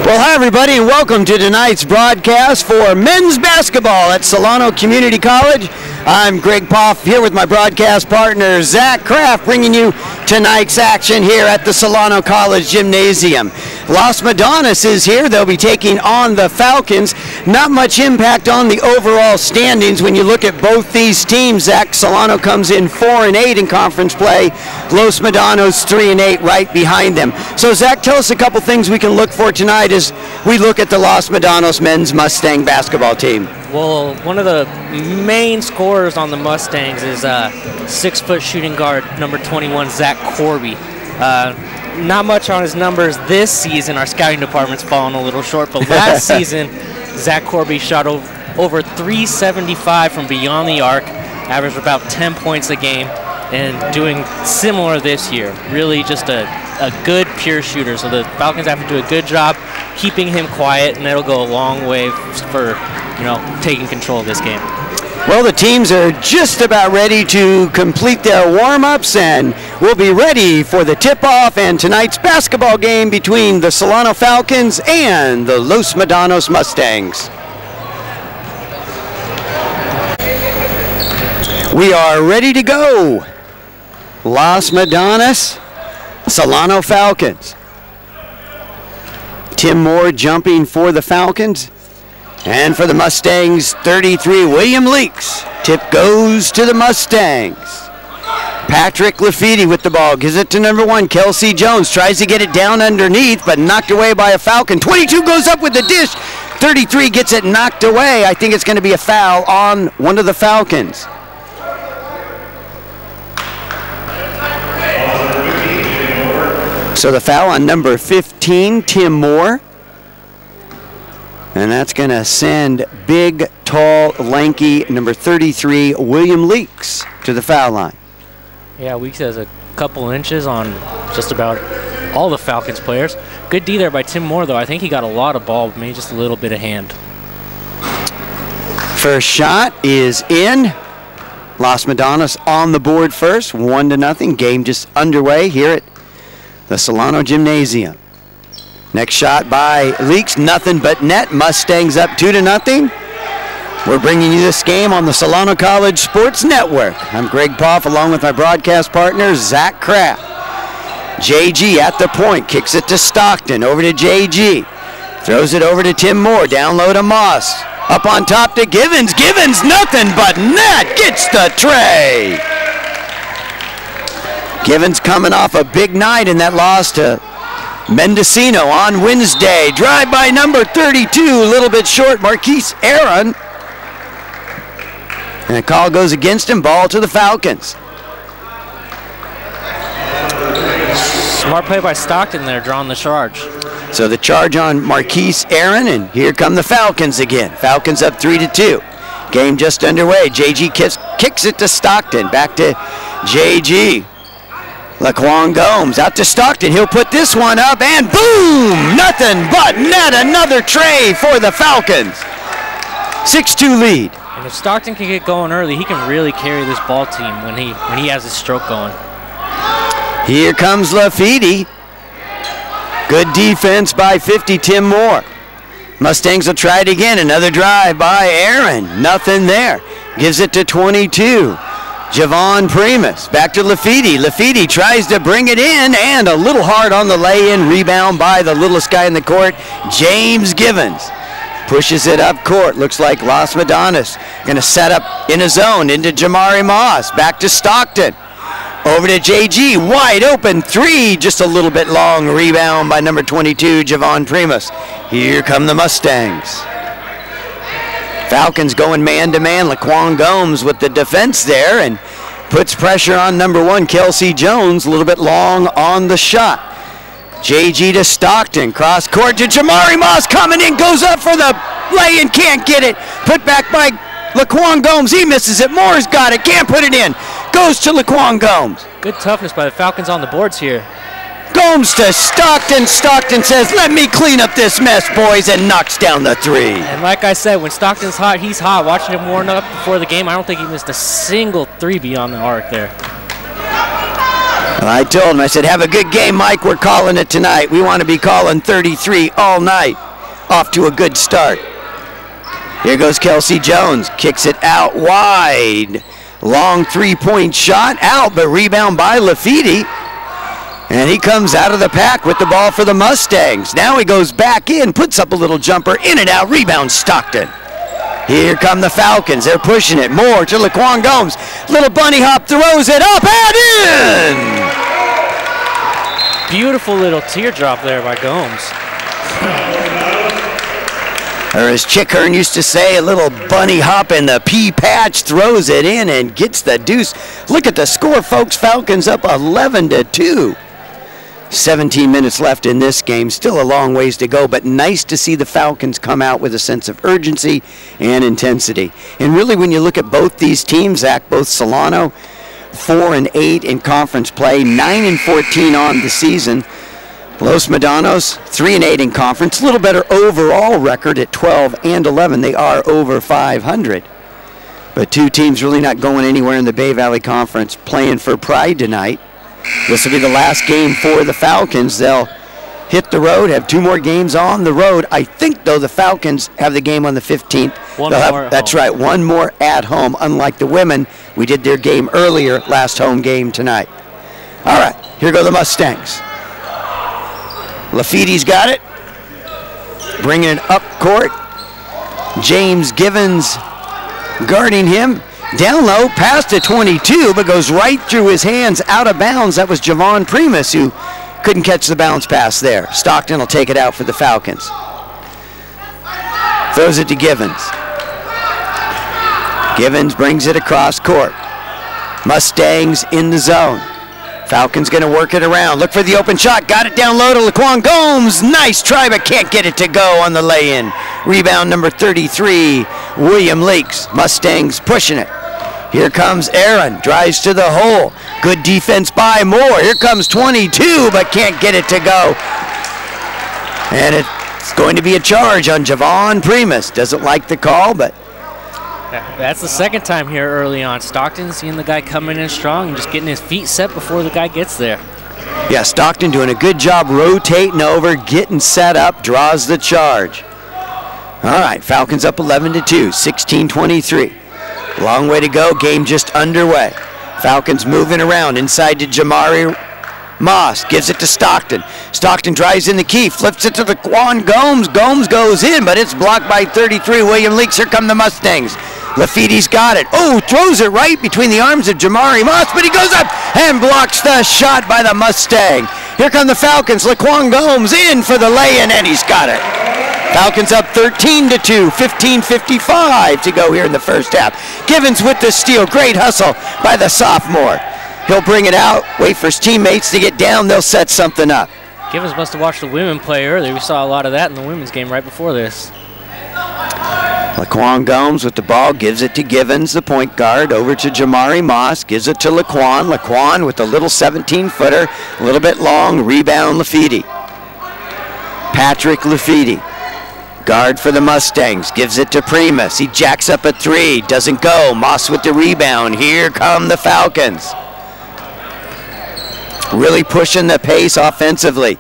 Well, hi everybody, and welcome to tonight's broadcast for men's basketball at Solano Community College. I'm Greg Poff here with my broadcast partner Zach Kraft, bringing you tonight's action here at the Solano College Gymnasium. Los Medanos is here. They'll be taking on the Falcons. Not much impact on the overall standings when you look at both these teams. Zach, Solano comes in 4-8 in conference play. Los Medanos 3-8 right behind them. So Zach, tell us a couple things we can look for tonight as we look at the Los Medanos men's Mustang basketball team. Well, one of the main scorers on the Mustangs is 6-foot shooting guard number 21, Zach Corby. Not much on his numbers this season. Our scouting department's fallen a little short, but last season, Zach Corby shot over 375 from beyond the arc, averaged about 10 points a game, and doing similar this year. Really just a good pure shooter. So the Falcons have to do a good job keeping him quiet, and it'll go a long way for, you know, taking control of this game. Well, the teams are just about ready to complete their warm-ups, and we'll be ready for the tip-off and tonight's basketball game between the Solano Falcons and the Los Medanos Mustangs. We are ready to go. Los Medanos, Solano Falcons. Tim Moore jumping for the Falcons. And for the Mustangs, 33, William Leaks. Tip goes to the Mustangs. Patrick Lafiti with the ball. Gives it to number 1, Kelsey Jones. Tries to get it down underneath, but knocked away by a Falcon. 22 goes up with the dish. 33 gets it knocked away. I think it's going to be a foul on one of the Falcons. So the foul on number 15, Tim Moore. And that's going to send big, tall, lanky, number 33, William Leaks, to the foul line. Yeah, Weeks has a couple inches on just about all the Falcons players. Good D there by Tim Moore, though. I think he got a lot of ball, maybe just a little bit of hand. First shot is in. Los Medanos on the board first, 1-0. Game just underway here at the Solano Gymnasium. Next shot by Leaks, nothing but net. Mustangs up 2-0. We're bringing you this game on the Solano College Sports Network. I'm Greg Poff along with my broadcast partner, Zach Kraft. JG at the point, kicks it to Stockton, over to JG. Throws it over to Tim Moore, down low to Moss. Up on top to Givens. Givens, nothing but net, gets the tray. Givens coming off a big night in that loss to Mendocino on Wednesday. Drive by number 32, a little bit short, Marquise Aaron. And the call goes against him, ball to the Falcons. Smart play by Stockton there, drawing the charge. So the charge on Marquise Aaron, and here come the Falcons again. Falcons up 3-2. Game just underway. JG kicks it to Stockton, back to JG. Laquan Gomes out to Stockton. He'll put this one up, and boom! Nothing but net. Another tray for the Falcons. 6-2 lead. And if Stockton can get going early, he can really carry this ball team when he has his stroke going. Here comes Lafiti. Good defense by 50, Tim Moore. Mustangs will try it again. Another drive by Aaron. Nothing there. Gives it to 22. Javon Primus, back to Lafiti. Lafiti tries to bring it in, and a little hard on the lay-in. Rebound by the littlest guy in the court, James Givens. Pushes it up court. Looks like Los Medanos going to set up in a zone into Jamari Moss. Back to Stockton. Over to JG. Wide open three. Just a little bit long. Rebound by number 22, Javon Primus. Here come the Mustangs. Falcons going man-to-man. Laquan Gomes with the defense there and puts pressure on number 1, Kelsey Jones. A little bit long on the shot. JG to Stockton. Cross court to Jamari Moss. Coming in. Goes up for the lay-in. Can't get it. Put back by Laquan Gomes. He misses it. Moore's got it. Can't put it in. Goes to Laquan Gomes. Good toughness by the Falcons on the boards here. Gomes to Stockton. Stockton says, let me clean up this mess, boys, and knocks down the three. And like I said, when Stockton's hot, he's hot. Watching him warm up before the game, I don't think he missed a single three beyond the arc there. Well, I told him, I said, have a good game, Mike. We're calling it tonight. We want to be calling 33 all night. Off to a good start. Here goes Kelsey Jones. Kicks it out wide. Long three-point shot out, but rebound by Lafiti. And he comes out of the pack with the ball for the Mustangs. Now he goes back in, puts up a little jumper, in and out, rebound Stockton. Here come the Falcons. They're pushing it more to Laquan Gomes. Little bunny hop, throws it up and in! Beautiful little teardrop there by Gomes. Or as Chick Hearn used to say, a little bunny hop in the pea patch, throws it in and gets the deuce. Look at the score, folks. Falcons up 11-2. 17 minutes left in this game. Still a long ways to go, but nice to see the Falcons come out with a sense of urgency and intensity. And really, when you look at both these teams, Zach, both Solano, 4-8 in conference play, 9-14 on the season. Los Medanos, 3-8 in conference, a little better overall record at 12-11. They are over 500. But two teams really not going anywhere in the Bay Valley Conference, playing for pride tonight. This will be the last game for the Falcons. They'll hit the road, have two more games on the road. I think, though, the Falcons have the game on the 15th. That's right, one more at home. Unlike the women, we did their game earlier, last home game tonight. All right, here go the Mustangs. Lafiti's got it. Bringing it up court. James Givens guarding him. Down low, past to 22, but goes right through his hands, out of bounds. That was Javon Primus who couldn't catch the bounce pass there. Stockton will take it out for the Falcons. Throws it to Givens. Givens brings it across court. Mustangs in the zone. Falcons going to work it around. Look for the open shot. Got it down low to Laquan Gomes. Nice try, but can't get it to go on the lay-in. Rebound number 33, William Leaks. Mustangs pushing it. Here comes Aaron. Drives to the hole. Good defense by Moore. Here comes 22, but can't get it to go. And it's going to be a charge on Javon Primus. Doesn't like the call, but that's the second time here early on. Stockton seeing the guy coming in strong and just getting his feet set before the guy gets there. Yeah, Stockton doing a good job rotating over, getting set up, draws the charge. All right, Falcons up 11-2, 16-23. Long way to go, game just underway. Falcons moving around inside to Jamari Moss, gives it to Stockton. Stockton drives in the key, flips it to Laquan Gomes. Gomes goes in, but it's blocked by 33, William Leaks. Here come the Mustangs. Lafiti's got it. Oh, throws it right between the arms of Jamari Moss, but he goes up and blocks the shot by the Mustang. Here come the Falcons. Laquan Gomes in for the lay-in, and he's got it. Falcons up 13-2, 15:55 to go here in the first half. Givens with the steal. Great hustle by the sophomore. He'll bring it out, wait for his teammates to get down. They'll set something up. Givens must have watched the women play earlier. We saw a lot of that in the women's game right before this. Laquan Gomes with the ball, gives it to Givens, the point guard, over to Jamari Moss, gives it to Laquan. Laquan with the little 17-footer, a little bit long, rebound Lafiti. Patrick Lafiti, guard for the Mustangs, gives it to Primus. He jacks up a three, doesn't go. Moss with the rebound. Here come the Falcons. Really pushing the pace offensively.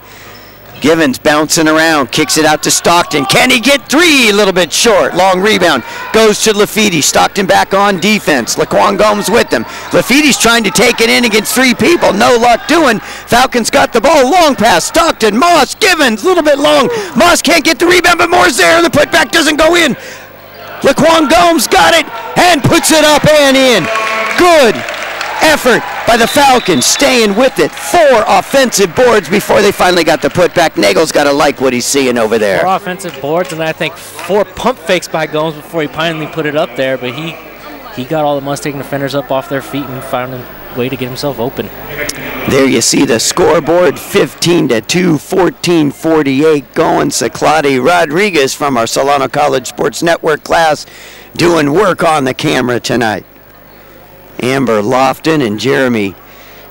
Givens bouncing around, kicks it out to Stockton. Can he get three? A little bit short. Long rebound. Goes to Lafiti. Stockton back on defense. Laquan Gomes with him. Lafiti's trying to take it in against three people. No luck doing. Falcons got the ball. Long pass. Stockton, Moss, Givens. A little bit long. Moss can't get the rebound, but Moore's there. The putback doesn't go in. Laquan Gomes got it and puts it up and in. Good effort by the Falcons, staying with it. 4 offensive boards before they finally got the putback. Nagel's got to like what he's seeing over there. 4 offensive boards, and I think 4 pump fakes by Gomes before he finally put it up there, but he got all the Mustang defenders up off their feet and found a way to get himself open. There you see the scoreboard, 15-2, 14:48 going. Ciclotti Rodriguez from our Solano College Sports Network class doing work on the camera tonight. Amber Lofton and Jeremy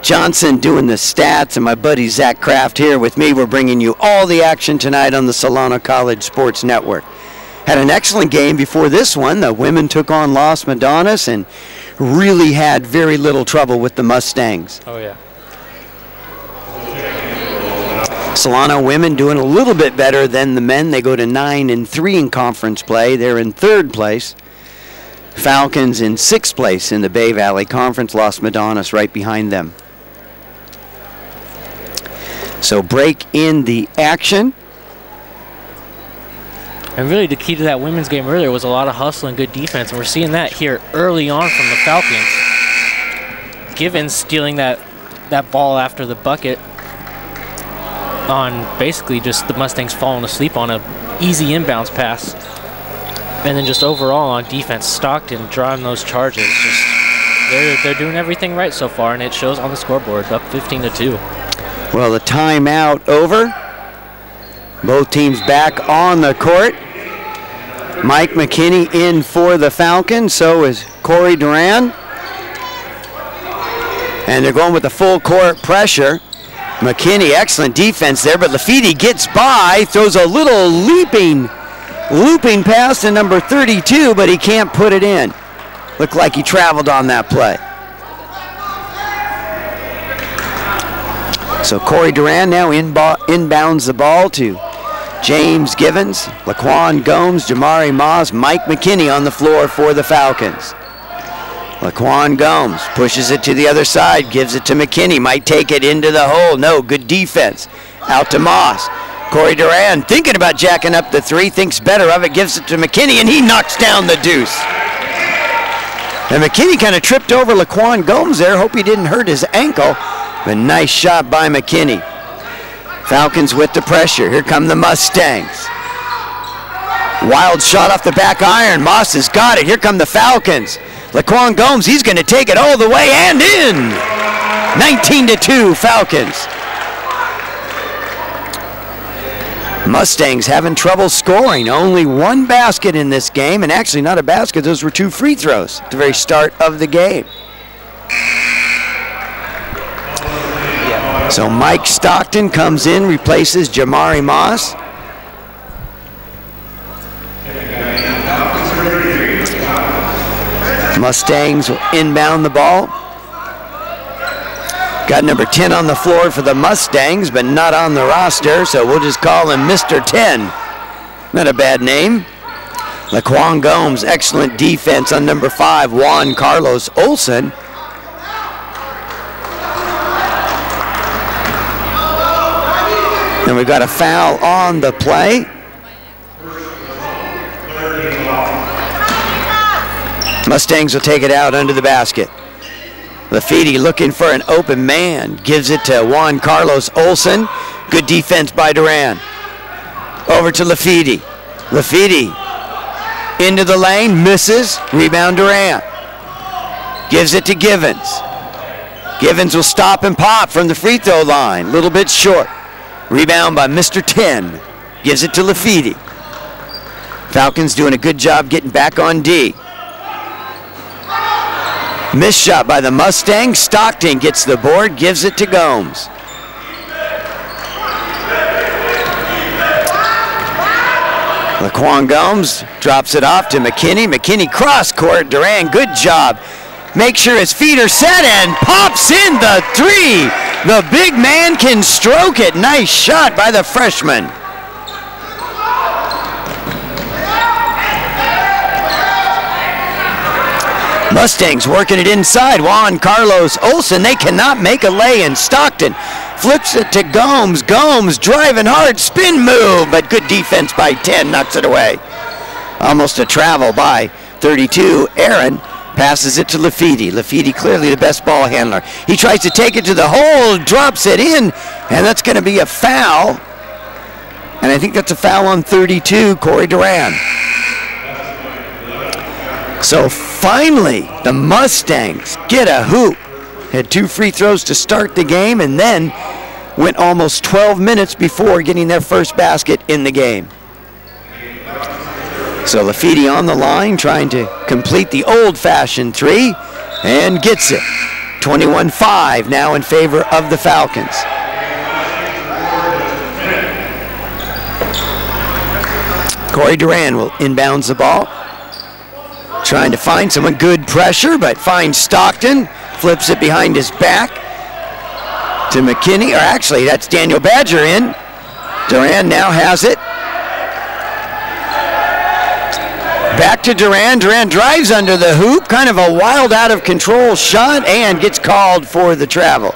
Johnson doing the stats, and my buddy Zach Kraft here with me. We're bringing you all the action tonight on the Solano College Sports Network. Had an excellent game before this one. The women took on Los Medanos and really had very little trouble with the Mustangs. Oh, yeah. Solano women doing a little bit better than the men. They go to 9-3 in conference play. They're in 3rd place. Falcons in 6th place in the Bay Valley Conference. Los Medanos right behind them. So break in the action. And really the key to that women's game earlier was a lot of hustle and good defense. And we're seeing that here early on from the Falcons. Givens stealing that ball after the bucket on basically just the Mustangs falling asleep on a easy inbounds pass. And then just overall on defense, Stockton drawing those charges. Just they're doing everything right so far, and it shows on the scoreboard, up 15-2. Well, the timeout over. Both teams back on the court. Mike McKinney in for the Falcons, so is Corey Duran. And they're going with the full court pressure. McKinney, excellent defense there, but Lafiti gets by, throws a little looping pass to number 32, but he can't put it in. Looked like he traveled on that play. So Corey Duran now inbounds the ball to James Givens, Laquan Gomes, Jamari Moss, Mike McKinney on the floor for the Falcons. Laquan Gomes pushes it to the other side, gives it to McKinney, might take it into the hole. No, good defense. Out to Moss. Corey Duran thinking about jacking up the 3, thinks better of it, gives it to McKinney, and he knocks down the deuce. And McKinney kind of tripped over Laquan Gomes there. Hope he didn't hurt his ankle, but nice shot by McKinney. Falcons with the pressure. Here come the Mustangs. Wild shot off the back iron. Moss has got it. Here come the Falcons. Laquan Gomes, he's going to take it all the way and in. 19-2 Falcons. Mustangs having trouble scoring. Only 1 basket in this game, and actually not a basket. Those were 2 free throws at the very start of the game. So Mike Stockton comes in, replaces Jamari Moss. Mustangs will inbound the ball. Got number 10 on the floor for the Mustangs, but not on the roster, so we'll just call him Mr. 10. Not a bad name. Laquan Gomes, excellent defense on number 5, Juan Carlos Olsen. And we've got a foul on the play. Mustangs will take it out under the basket. Lafiti looking for an open man. Gives it to Juan Carlos Olsen. Good defense by Duran. Over to Lafiti. Lafiti into the lane, misses. Rebound Duran. Gives it to Givens. Givens will stop and pop from the free throw line. A little bit short. Rebound by Mr. 10. Gives it to Lafiti. Falcons doing a good job getting back on D. Missed shot by the Mustangs. Stockton gets the board, gives it to Gomes. Laquan Gomes drops it off to McKinney. McKinney cross court. Duran, good job. Make sure his feet are set and pops in the 3. The big man can stroke it. Nice shot by the freshman. Mustangs working it inside. Juan Carlos Olsen, they cannot make a lay, and Stockton flips it to Gomes. Gomes driving hard, spin move, but good defense by 10, knocks it away. Almost a travel by 32. Aaron passes it to Lafiti. Lafiti clearly the best ball handler. He tries to take it to the hole, drops it in, and that's going to be a foul. And I think that's a foul on 32, Corey Duran. So finally, the Mustangs get a hoop. Had 2 free throws to start the game and then went almost 12 minutes before getting their first basket in the game. So Lafiti on the line trying to complete the old-fashioned 3 and gets it. 21-5 now in favor of the Falcons. Corey Duran will inbounds the ball. Trying to find someone, good pressure, but finds Stockton, flips it behind his back. to McKinney, or actually that's Daniel Badger in. Duran now has it. Back to Duran. Duran drives under the hoop. Kind of a wild, out of control shot, and gets called for the travel.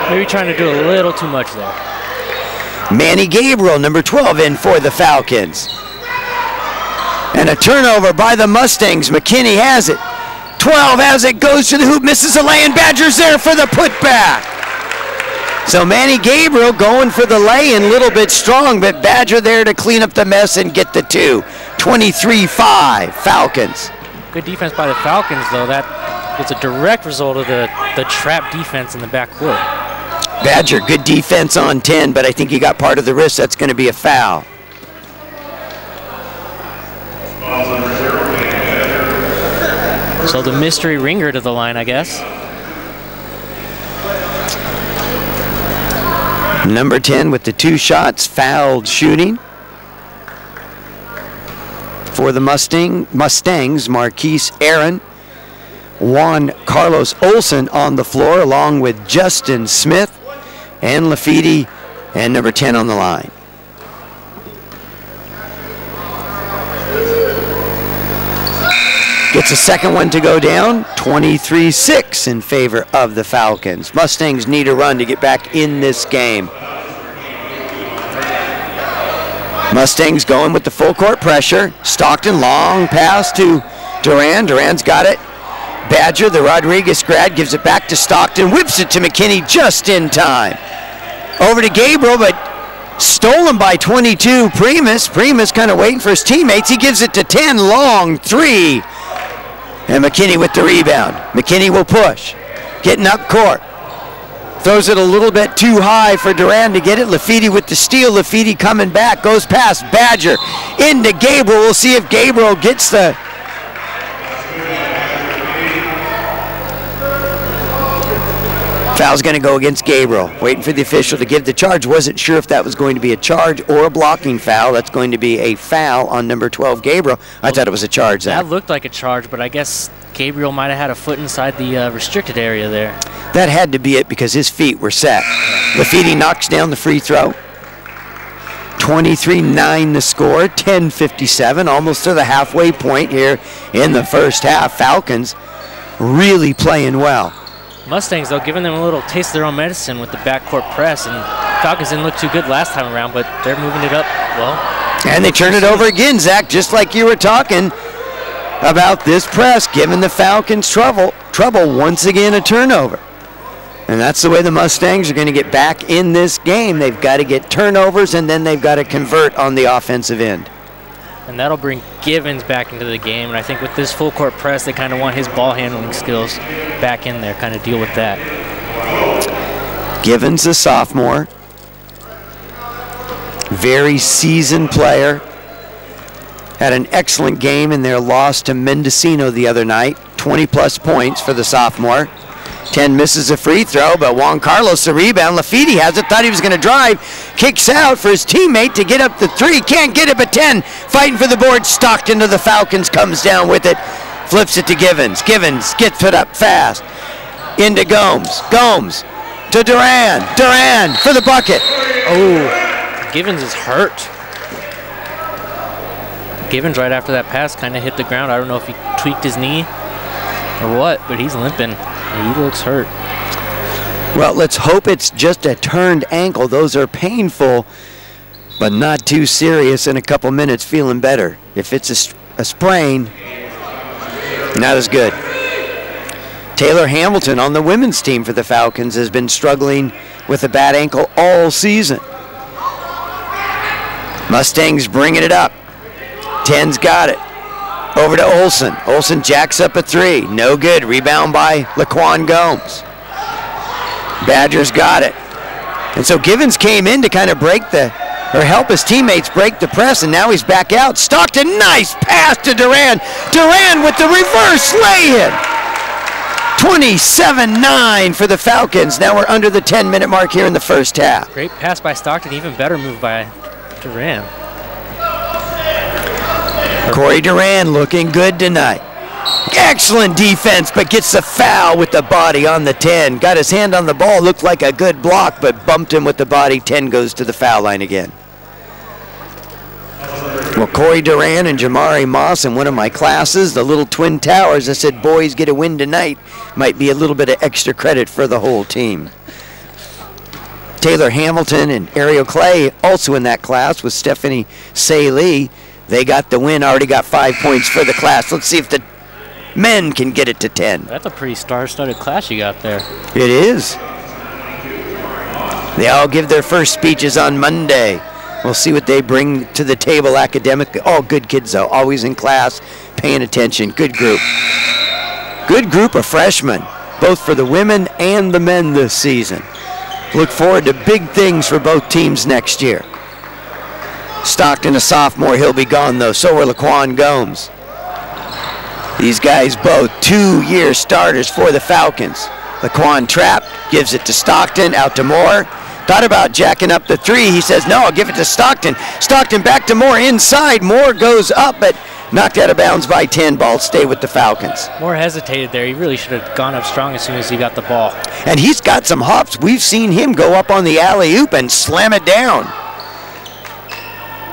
Maybe trying to do a little too much there. Manny Gabriel, number 12, in for the Falcons. And a turnover by the Mustangs. McKinney has it. 12 as it goes to the hoop, misses a lay, and Badger's there for the putback. So Manny Gabriel going for the lay-in, a little bit strong, but Badger there to clean up the mess and get the 2. 23-5, Falcons. Good defense by the Falcons, though. That was a direct result of the trap defense in the backcourt. Badger, good defense on 10, but I think he got part of the wrist. That's going to be a foul. So the mystery ringer to the line, I guess. Number 10 with the 2 shots, fouled shooting. For the Mustangs, Marquise Aaron, Juan Carlos Olsen on the floor, along with Justin Smith and Lafiti, and number 10 on the line. Gets a second one to go down, 23-6 in favor of the Falcons. Mustangs need a run to get back in this game. Mustangs going with the full court pressure. Stockton, long pass to Duran. Duran's got it. Badger, the Rodriguez grad, gives it back to Stockton, whips it to McKinney just in time. Over to Gabriel, but stolen by 22, Primus. Primus kind of waiting for his teammates. He gives it to 10, long 3. And McKinney with the rebound. McKinney will push. Getting up court. Throws it a little bit too high for Duran to get it. Lafiti with the steal. Lafiti coming back. Goes past Badger. Into Gabriel. We'll see if Gabriel gets the... Foul's going to go against Gabriel. Waiting for the official to give the charge. Wasn't sure if that was going to be a charge or a blocking foul. That's going to be a foul on number 12, Gabriel. I thought it was a charge. That looked like a charge, but I guess Gabriel might have had a foot inside the restricted area there. That had to be it because his feet were set. Lafiti knocks down the free throw. 23-9 the score, 10:57, almost to the halfway point here in the first half. Falcons really playing well. Mustangs, though, giving them a little taste of their own medicine with the backcourt press, and Falcons didn't look too good last time around, but they're moving it up well. And they turn it over again, Zach, just like you were talking about this press, giving the Falcons trouble. Once again, a turnover. And that's the way the Mustangs are going to get back in this game. They've got to get turnovers, and then they've got to convert on the offensive end. And that'll bring Givens back into the game. And I think with this full court press, they kind of want his ball handling skills back in there, kind of deal with that. Givens, a sophomore. Very seasoned player. Had an excellent game in their loss to Mendocino the other night. 20-plus points for the sophomore. 10 misses a free throw, but Juan Carlos the rebound. Lafiti has it, thought he was going to drive. Kicks out for his teammate to get up the 3. Can't get it, but 10 fighting for the board. Stockton to the Falcons, comes down with it. Flips it to Givens. Givens gets it up fast. Into Gomes. Gomes to Duran. Duran for the bucket. Oh, Givens is hurt. Givens right after that pass kind of hit the ground. I don't know if he tweaked his knee or what, but he's limping. He looks hurt. Well, let's hope it's just a turned ankle. Those are painful, but not too serious. In a couple minutes, feeling better. If it's a sprain, not as good. Taylor Hamilton on the women's team for the Falcons has been struggling with a bad ankle all season. Mustangs bringing it up. 10's got it. Over to Olsen. Olsen jacks up a 3. No good. Rebound by Laquan Gomes. Badgers got it. And so Givens came in to kind of help his teammates break the press, and now he's back out. Stockton, nice pass to Duran. Duran with the reverse lay-in. 27-9 for the Falcons. Now we're under the 10-minute mark here in the first half. Great pass by Stockton. Even better move by Duran. Corey Duran looking good tonight. Excellent defense, but gets the foul with the body on the 10. Got his hand on the ball, looked like a good block, but bumped him with the body. 10 goes to the foul line again. Well, Corey Duran and Jamari Moss in one of my classes, the little Twin Towers, I said, boys get a win tonight. Might be a little bit of extra credit for the whole team. Taylor Hamilton and Ariel Clay also in that class with Stephanie Say-Lee. They got the win, already got 5 points for the class. Let's see if the men can get it to 10. That's a pretty star-studded class you got there. It is. They all give their first speeches on Monday. We'll see what they bring to the table academically. All good kids, though, always in class, paying attention. Good group. Good group of freshmen, both for the women and the men this season. Look forward to big things for both teams next year. Stockton, a sophomore, he'll be gone, though. So are Laquan Gomes. These guys both 2-year starters for the Falcons. Laquan trapped, gives it to Stockton, out to Moore. Thought about jacking up the 3. He says, no, I'll give it to Stockton. Stockton back to Moore inside. Moore goes up, but knocked out of bounds by 10. Ball stay with the Falcons. Moore hesitated there. He really should have gone up strong as soon as he got the ball. And he's got some hops. We've seen him go up on the alley-oop and slam it down.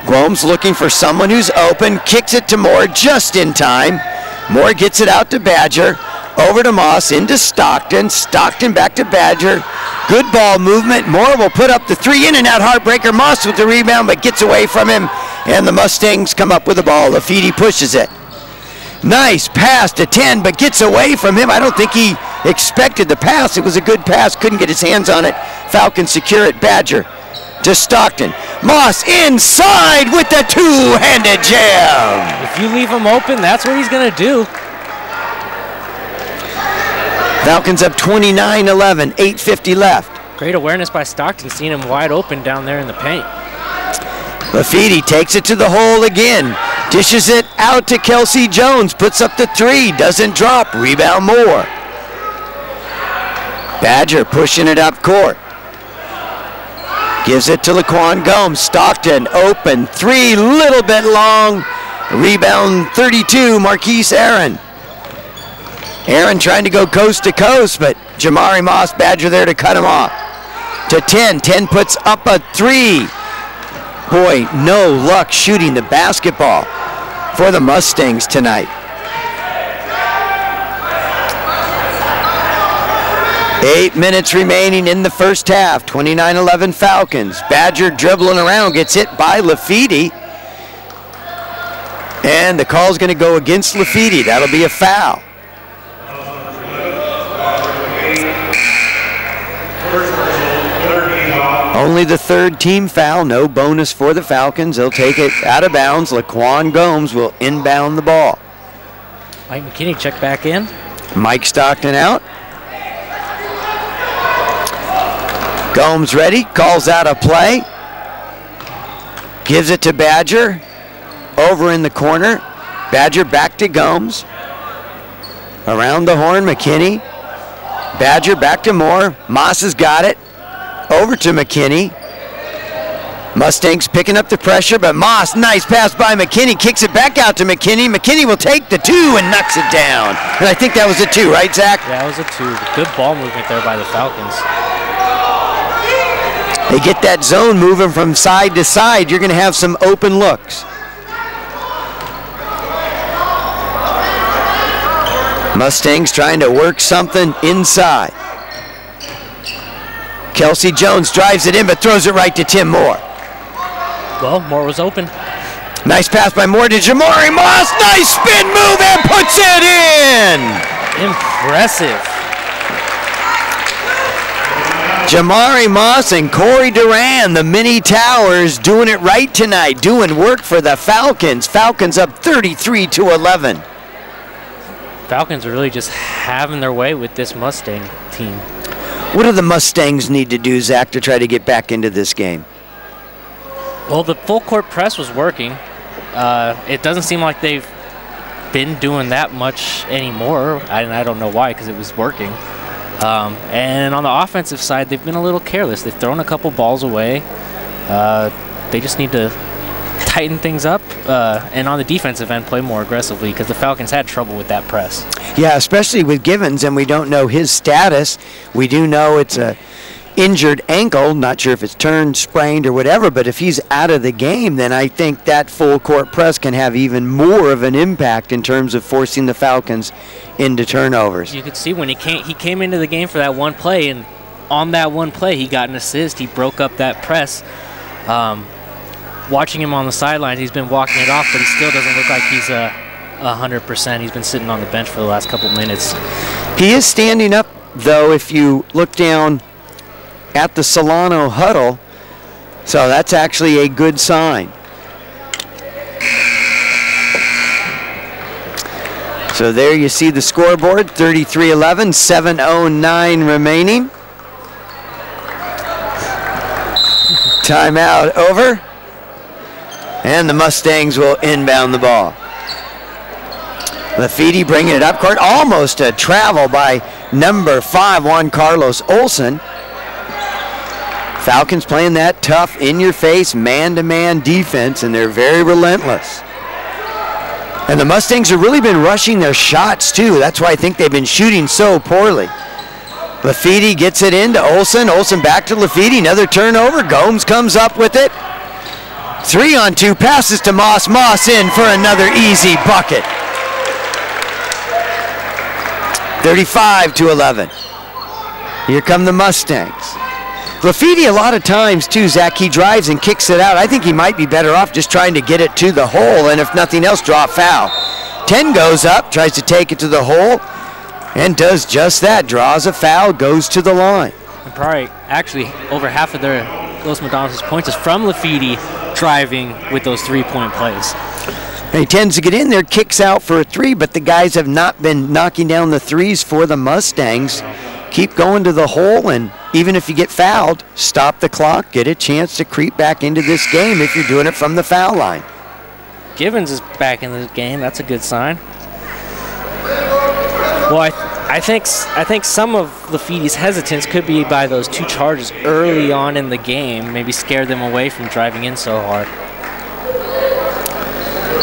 Gomes looking for someone who's open. Kicks it to Moore just in time. Moore gets it out to Badger. Over to Moss, into Stockton. Stockton back to Badger. Good ball movement. Moore will put up the 3, in and out heartbreaker. Moss with the rebound, but gets away from him. And the Mustangs come up with the ball. Lafiti pushes it. Nice pass to 10, but gets away from him. I don't think he expected the pass. It was a good pass. Couldn't get his hands on it. Falcons secure it. Badger to Stockton. Moss inside with the two-handed jam. If you leave him open, that's what he's going to do. Falcons up 29-11, 8:50 left. Great awareness by Stockton, seeing him wide open down there in the paint. Lafiti takes it to the hole again. Dishes it out to Kelsey Jones. Puts up the 3, doesn't drop. Rebound Moore. Badger pushing it up court. Gives it to Laquan Gomes. Stockton open, 3, little bit long. Rebound 32, Marquise Aaron. Aaron trying to go coast to coast, but Jamari Moss, Badger there to cut him off. To 10, 10 puts up a 3. Boy, no luck shooting the basketball for the Mustangs tonight. 8 minutes remaining in the first half. 29-11 Falcons. Badger dribbling around, gets hit by Lafiti. And the call's going to go against Lafiti. That'll be a foul. Only the 3rd team foul, no bonus for the Falcons. They'll take it out of bounds. Laquan Gomes will inbound the ball. Mike McKinney check back in. Mike Stockton out. Gomes ready, calls out a play. Gives it to Badger. Over in the corner. Badger back to Gomes. Around the horn, McKinney. Badger back to Moore. Moss has got it. Over to McKinney. Mustangs picking up the pressure, but Moss, nice pass by McKinney, kicks it back out to McKinney. McKinney will take the 2 and knocks it down. And I think that was a 2, right, Zach? Yeah, that was a 2. Good ball movement there by the Falcons. They get that zone moving from side to side. You're going to have some open looks. Mustangs trying to work something inside. Kelsey Jones drives it in, but throws it right to Tim Moore. Well, Moore was open. Nice pass by Moore to Jamari Moss. Nice spin move and puts it in. Impressive. Jamari Moss and Corey Duran, the mini towers, doing it right tonight, doing work for the Falcons. Falcons up 33-11. Falcons are really just having their way with this Mustang team. What do the Mustangs need to do, Zach, to try to get back into this game? Well, the full court press was working. It doesn't seem like they've been doing that much anymore. I don't know why, because it was working. And on the offensive side, they've been a little careless. They've thrown a couple balls away. They just need to tighten things up, and on the defensive end, play more aggressively, because the Falcons had trouble with that press. Yeah, especially with Givens, and we don't know his status. We do know it's a injured ankle, not sure if it's turned, sprained, or whatever, but if he's out of the game, then I think that full court press can have even more of an impact in terms of forcing the Falcons into turnovers. You could see when he came into the game for that one play, and on that one play he got an assist. He broke up that press. Watching him on the sidelines, he's been walking it off, but he still doesn't look like he's 100%. He's been sitting on the bench for the last couple minutes. He is standing up, though, if you look down at the Solano huddle, so that's actually a good sign. So there you see the scoreboard, 33-11, 7:09 remaining. Timeout over, and the Mustangs will inbound the ball. Lafiti bringing it up court, almost a travel by number 5, Juan Carlos Olsen. Falcons playing that tough, in-your-face, man-to-man defense, and they're very relentless. And the Mustangs have really been rushing their shots, too. That's why I think they've been shooting so poorly. Lafiti gets it into Olsen. Olsen back to Lafiti. Another turnover. Gomes comes up with it. 3-on-2 passes to Moss. Moss in for another easy bucket. 35-11. Here come the Mustangs. Lafiti, a lot of times, too, Zach, he drives and kicks it out. I think he might be better off just trying to get it to the hole, and if nothing else, draw a foul. 10 goes up, tries to take it to the hole, and does just that. Draws a foul, goes to the line. And probably, actually, over half of Los Medanos' points is from Lafiti driving with those three-point plays. And he tends to get in there, kicks out for a three, but the guys have not been knocking down the threes for the Mustangs. Keep going to the hole, and even if you get fouled, stop the clock, get a chance to creep back into this game if you're doing it from the foul line. Givens is back in the game. That's a good sign. Well, I think some of Lafiti's hesitance could be by those two charges early on in the game, maybe scare them away from driving in so hard.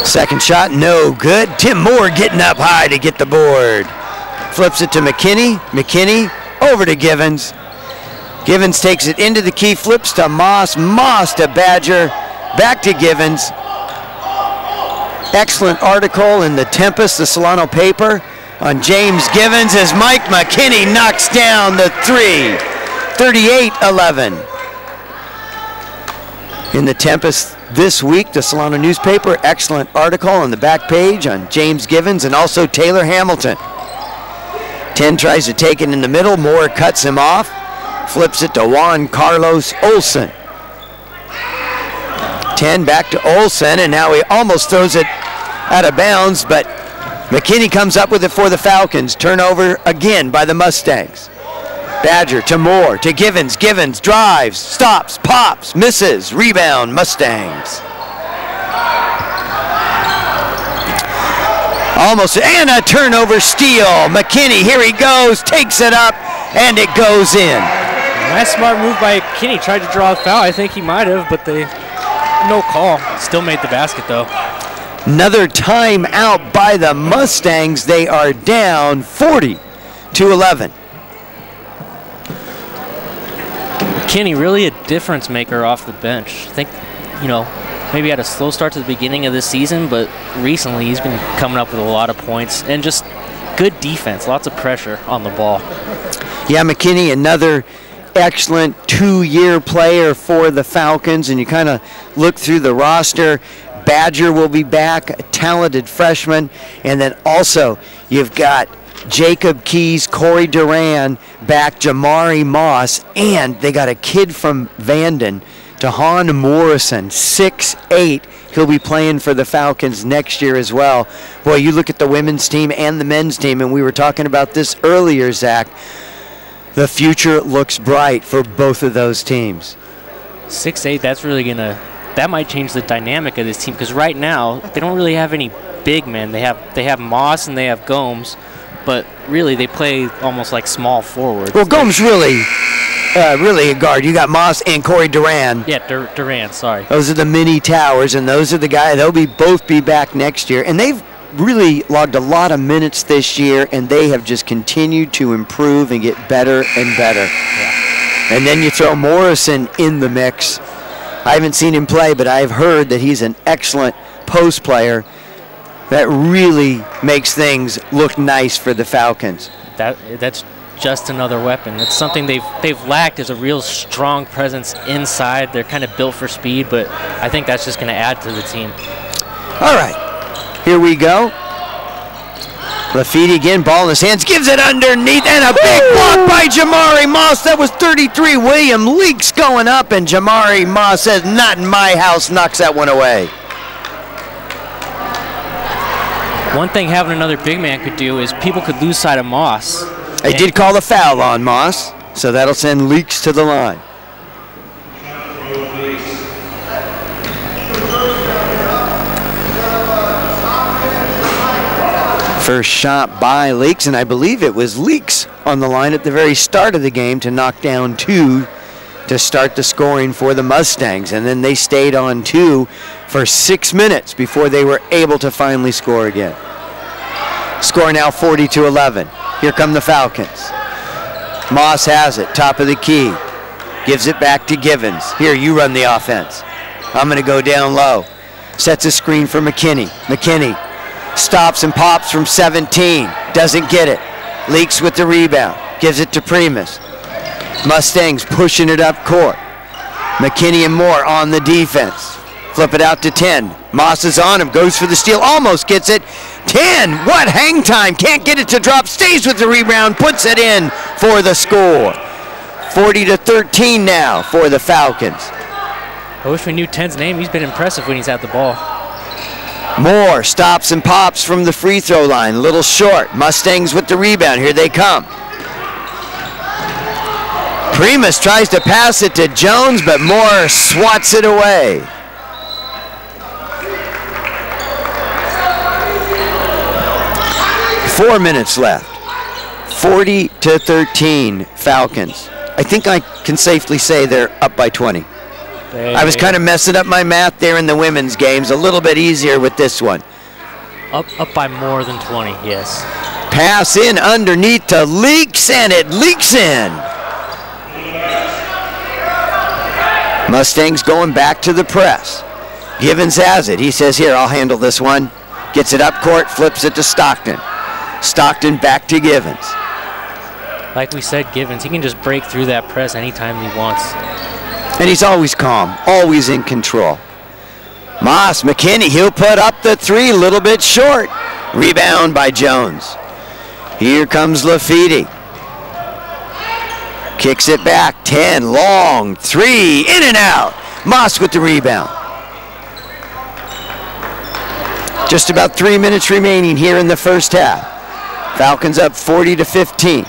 Second shot, no good. Tim Moore getting up high to get the board. Flips it to McKinney. McKinney over to Givens. Givens takes it into the key, flips to Moss. Moss to Badger. Back to Givens. Excellent article in the Tempest, the Solano paper, on James Givens as Mike McKinney knocks down the three. 38-11. In the Tempest this week, the Solano newspaper, excellent article on the back page on James Givens and also Taylor Hamilton. 10 tries to take it in the middle. Moore cuts him off. Flips it to Juan Carlos Olsen. 10 back to Olsen, and now he almost throws it out of bounds, but McKinney comes up with it for the Falcons. Turnover again by the Mustangs. Badger to Moore, to Givens. Givens drives, stops, pops, misses. Rebound, Mustangs. Almost, and a turnover steal. McKinney, here he goes, takes it up, and it goes in. Nice smart move by McKinney. Tried to draw a foul. I think he might have, but no call. Still made the basket, though. Another timeout by the Mustangs. They are down 40-11. McKinney really a difference maker off the bench. I think, maybe had a slow start to the beginning of this season, but recently he's been coming up with a lot of points and just good defense, lots of pressure on the ball. Yeah, McKinney, another excellent two-year player for the Falcons, and you kind of look through the roster. Badger will be back, a talented freshman, and then also you've got Jacob Keys, Corey Duran back, Jamari Moss, and they got a kid from Vanden, Tahan Morrison, 6'8". He'll be playing for the Falcons next year as well. Boy, you look at the women's team and the men's team, and we were talking about this earlier, Zach. The future looks bright for both of those teams. 6'8", that's really that might change the dynamic of this team, because right now they don't really have any big men. They have Moss and they have Gomes, but really they play almost like small forwards. Well, Gomes really really a guard. You got Moss and Corey Duran. Yeah, Duran, sorry. Those are the mini towers, and those are the guys. They'll both be back next year. And they've really logged a lot of minutes this year, and they have just continued to improve and get better and better. Yeah. And then you throw Morrison in the mix. I haven't seen him play, but I've heard that he's an excellent post player that really makes things look nice for the Falcons. That's just another weapon. It's something they've lacked, is a real strong presence inside. They're kind of built for speed, but I think that's just going to add to the team. All right. Here we go. Lafitte again, ball in his hands, gives it underneath, and a big block by Jamari Moss. That was 33. William Leaks going up, and Jamari Moss says, not in my house, knocks that one away. One thing having another big man could do is people could lose sight of Moss. They did call a foul on Moss, so that'll send Leaks to the line. First shot by Leaks, and I believe it was Leaks on the line at the very start of the game to knock down 2 to start the scoring for the Mustangs, and then they stayed on 2 for 6 minutes before they were able to finally score again. Score now 40-11. Here come the Falcons. Moss has it, top of the key. Gives it back to Givens. Here, you run the offense. I'm going to go down low. Sets a screen for McKinney. McKinney stops and pops from 17. Doesn't get it. Leaks with the rebound. Gives it to Primus. Mustangs pushing it up court. McKinney and Moore on the defense. Flip it out to 10. Moss is on him. Goes for the steal. Almost gets it. 10. What hang time. Can't get it to drop. Stays with the rebound. Puts it in for the score. 40-13 now for the Falcons. I wish we knew 10's name. He's been impressive when he's had the ball. Moore stops and pops from the free throw line. A little short. Mustangs with the rebound. Here they come. Primus tries to pass it to Jones, but Moore swats it away. Four minutes left. 40-13 Falcons. I think I can safely say they're up by 20. I was kind of messing up my math there in the women's games. A little bit easier with this one. Up by more than 20, yes. Pass in underneath to Leaks, and it leaks in. Mustangs going back to the press. Givens has it. He says, here, I'll handle this one. Gets it up court, flips it to Stockton. Stockton back to Givens. Like we said, Givens, he can just break through that press anytime he wants. And he's always calm, always in control. Moss, McKinney, he'll put up the 3, a little bit short. Rebound by Jones. Here comes Lafitte. Kicks it back, 10, long, 3, in and out. Moss with the rebound. Just about 3 minutes remaining here in the first half. Falcons up 40-15.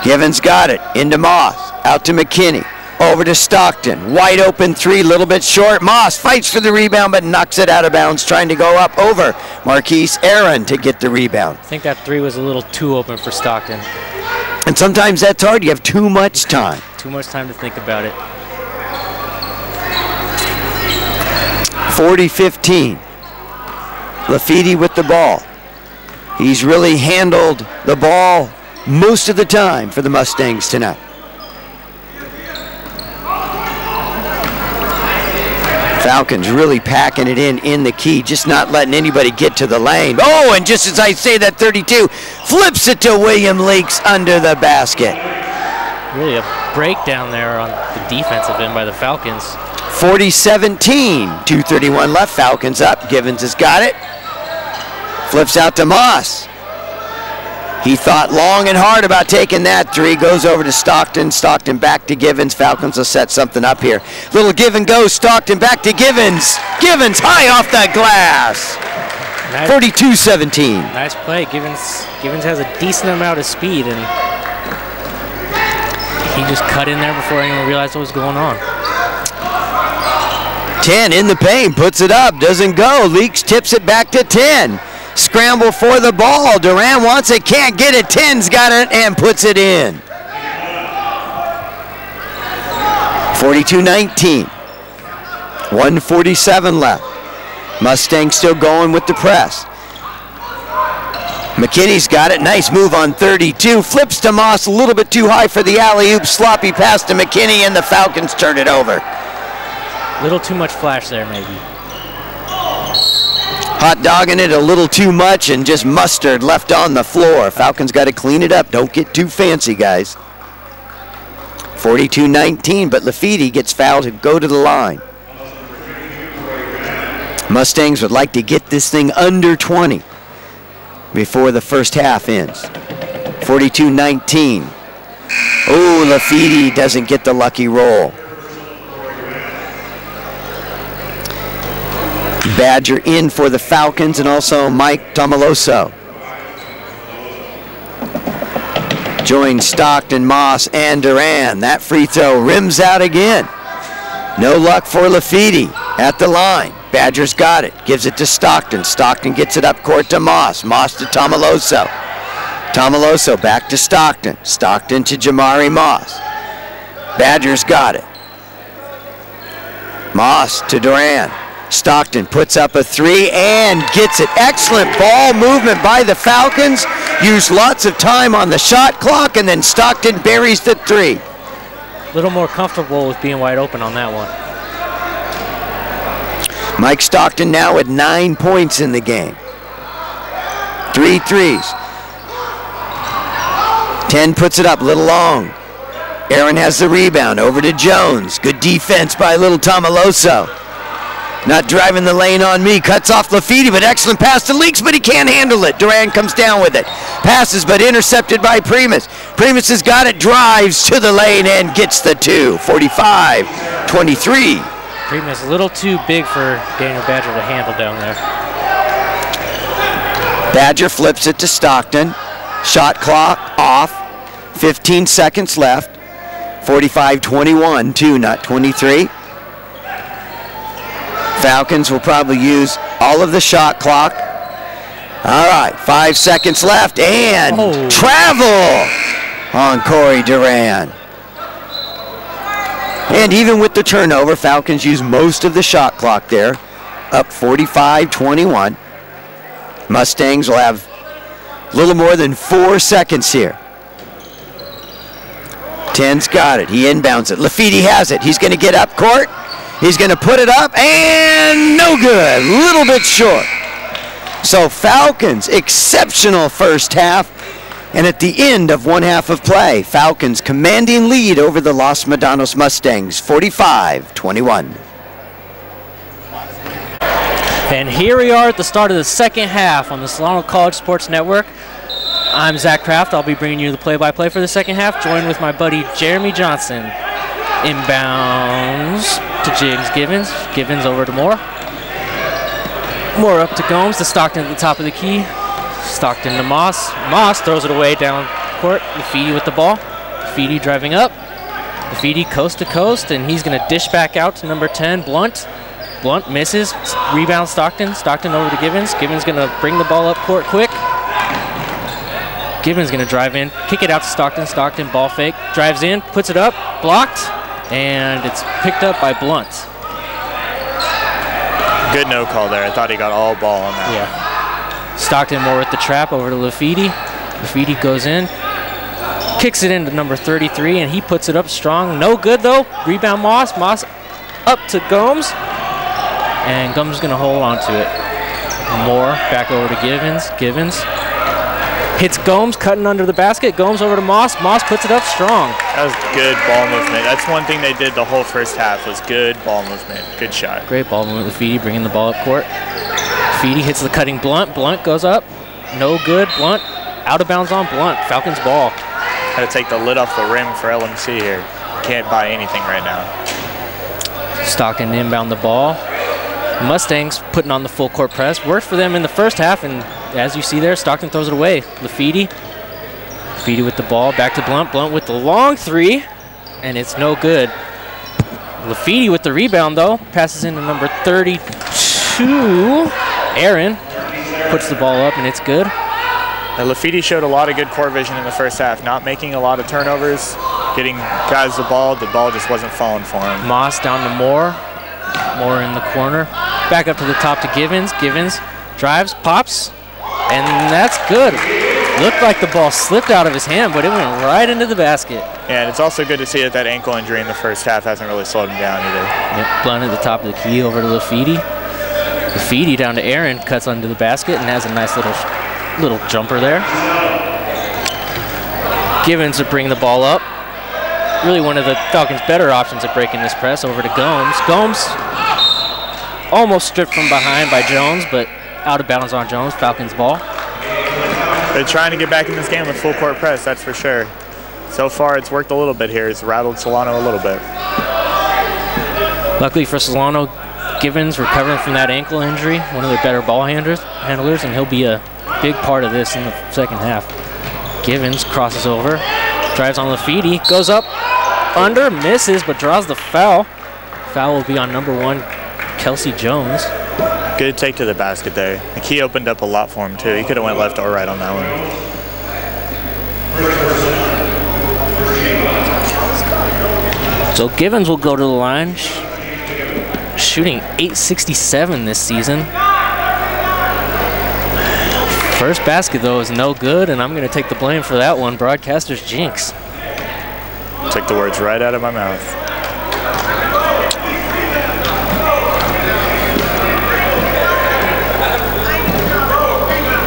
Givens got it, into Moss, out to McKinney. Over to Stockton, wide open 3, a little bit short. Moss fights for the rebound, but knocks it out of bounds, trying to go up over Marquise Aaron to get the rebound. I think that 3 was a little too open for Stockton. And sometimes that's hard, you have too much time. Too much time to think about it. 40-15. Lafitte with the ball. He's really handled the ball most of the time for the Mustangs tonight. Falcons really packing it in the key, just not letting anybody get to the lane. Oh, and just as I say that, 32 flips it to William Leaks under the basket. Really a breakdown there on the defensive end by the Falcons. 40-17, 2:31 left, Falcons up. Givens has got it. Flips out to Moss. He thought long and hard about taking that 3. Goes over to Stockton. Stockton back to Givens. Falcons will set something up here. Little give and go. Stockton back to Givens. Givens high off the glass. 42-17. Nice play. Givens has a decent amount of speed, and he just cut in there before anyone realized what was going on. 10 in the paint. Puts it up. Doesn't go. Leaks tips it back to 10. Scramble for the ball. Duran wants it, can't get it. 10's got it and puts it in. 42-19. 1:47 left. Mustangs still going with the press. McKinney's got it. Nice move on 32. Flips to Moss a little bit too high for the alley-oop. Sloppy pass to McKinney, and the Falcons turn it over. Little too much flash there, maybe. Hot dogging it a little too much and just mustard left on the floor. Falcons got to clean it up. Don't get too fancy, guys. 42-19, but Lafitte gets fouled to go to the line. Mustangs would like to get this thing under 20 before the first half ends. 42-19. Oh, Lafitte doesn't get the lucky roll. Badger in for the Falcons, and also Mike Tomaloso. Join Stockton, Moss, and Duran. That free throw rims out again. No luck for Lafitte at the line. Badger's got it, gives it to Stockton. Stockton gets it up court to Moss. Moss to Tomaloso. Tomaloso back to Stockton. Stockton to Jamari Moss. Badger's got it. Moss to Duran. Stockton puts up a three and gets it. Excellent ball movement by the Falcons. Used lots of time on the shot clock, and then Stockton buries the three. A little more comfortable with being wide open on that one. Mike Stockton now with 9 points in the game. 3 threes. 10 puts it up, a little long. Aaron has the rebound, over to Jones. Good defense by little Tomaloso. Not driving the lane on me, cuts off Lafitte, but excellent pass to Leaks, but he can't handle it. Duran comes down with it. Passes, but intercepted by Primus. Primus has got it, drives to the lane, and gets the two. 45-23. Primus a little too big for Daniel Badger to handle down there. Badger flips it to Stockton. Shot clock off. 15 seconds left. 45-21, 2, not 23. Falcons will probably use all of the shot clock. All right, 5 seconds left, and travel on Corey Duran. And even with the turnover, Falcons use most of the shot clock there, up 45-21. Mustangs will have a little more than 4 seconds here. 10's got it, he inbounds it. Lafitte has it, he's gonna get up court. He's going to put it up, and no good. A little bit short. So Falcons, exceptional first half. And at the end of one half of play, Falcons commanding lead over the Los Medanos Mustangs, 45-21. And here we are at the start of the second half on the Solano College Sports Network. I'm Zach Kraft. I'll be bringing you the play-by-play for the second half, joined with my buddy Jeremy Johnson. Inbounds to Givens. Givens over to Moore. Moore up to Gomes, to Stockton at the top of the key. Stockton to Moss. Moss throws it away down court. Lafitte with the ball. Lafitte driving up. Lafitte coast to coast, and he's going to dish back out to number 10, Blunt. Blunt misses. Rebound Stockton. Stockton over to Givens. Givens going to bring the ball up court quick. Givens going to drive in, kick it out to Stockton. Stockton ball fake, drives in, puts it up, blocked. And it's picked up by Blunt. Good no call there. I thought he got all ball on that. Yeah. Stockton more with the trap over to Lafitte. Lafitte goes in, kicks it into number 33, and he puts it up strong. No good though. Rebound Moss. Moss up to Gomes. And Gomes is going to hold on to it. Moore back over to Givens. Givens hits Gomes, cutting under the basket. Gomes over to Moss. Moss puts it up strong. That was good ball movement. That's one thing they did the whole first half was good ball movement. Good shot. Great ball movement with Lafitte bringing the ball up court. Lafitte hits the cutting Blunt. Blunt goes up. No good. Blunt out of bounds on Blunt. Falcons ball. Got to take the lid off the rim for LMC here. Can't buy anything right now. Stockton inbound the ball. Mustangs putting on the full court press. Worked for them in the first half, and as you see there, Stockton throws it away. Lafitte with the ball, back to Blunt. Blunt with the long three, and it's no good. Lafitte with the rebound, though. Passes into number 32. Aaron puts the ball up, and it's good. Lafitte showed a lot of good court vision in the first half, not making a lot of turnovers, getting guys the ball just wasn't falling for him. Moss down to Moore. Moore in the corner. Back up to the top to Givens. Givens drives, pops, and that's good. Looked like the ball slipped out of his hand, but it went right into the basket. Yeah, and it's also good to see that ankle injury in the first half hasn't really slowed him down either. Yep, Blunt at the top of the key over to Lafiti. Lafiti down to Aaron, cuts under the basket and has a nice little jumper there. Givens to bring the ball up. Really one of the Falcons' better options at breaking this press. Over to Gomes. Gomes almost stripped from behind by Jones, but out of bounds on Jones. Falcons ball. They're trying to get back in this game with full court press, that's for sure. So far, it's worked a little bit here. It's rattled Solano a little bit. Luckily for Solano, Givens recovering from that ankle injury, one of their better ball handlers, and he'll be a big part of this in the second half. Givens crosses over, drives on Lafiti, goes up, under, misses, but draws the foul. Foul will be on number 1, Kelsey Jones. Good take to the basket there. The key opened up a lot for him too. He could have went left or right on that one. So Givens will go to the line, shooting .867 this season. First basket though is no good, and I'm going to take the blame for that one. Broadcaster's jinx. Took the words right out of my mouth.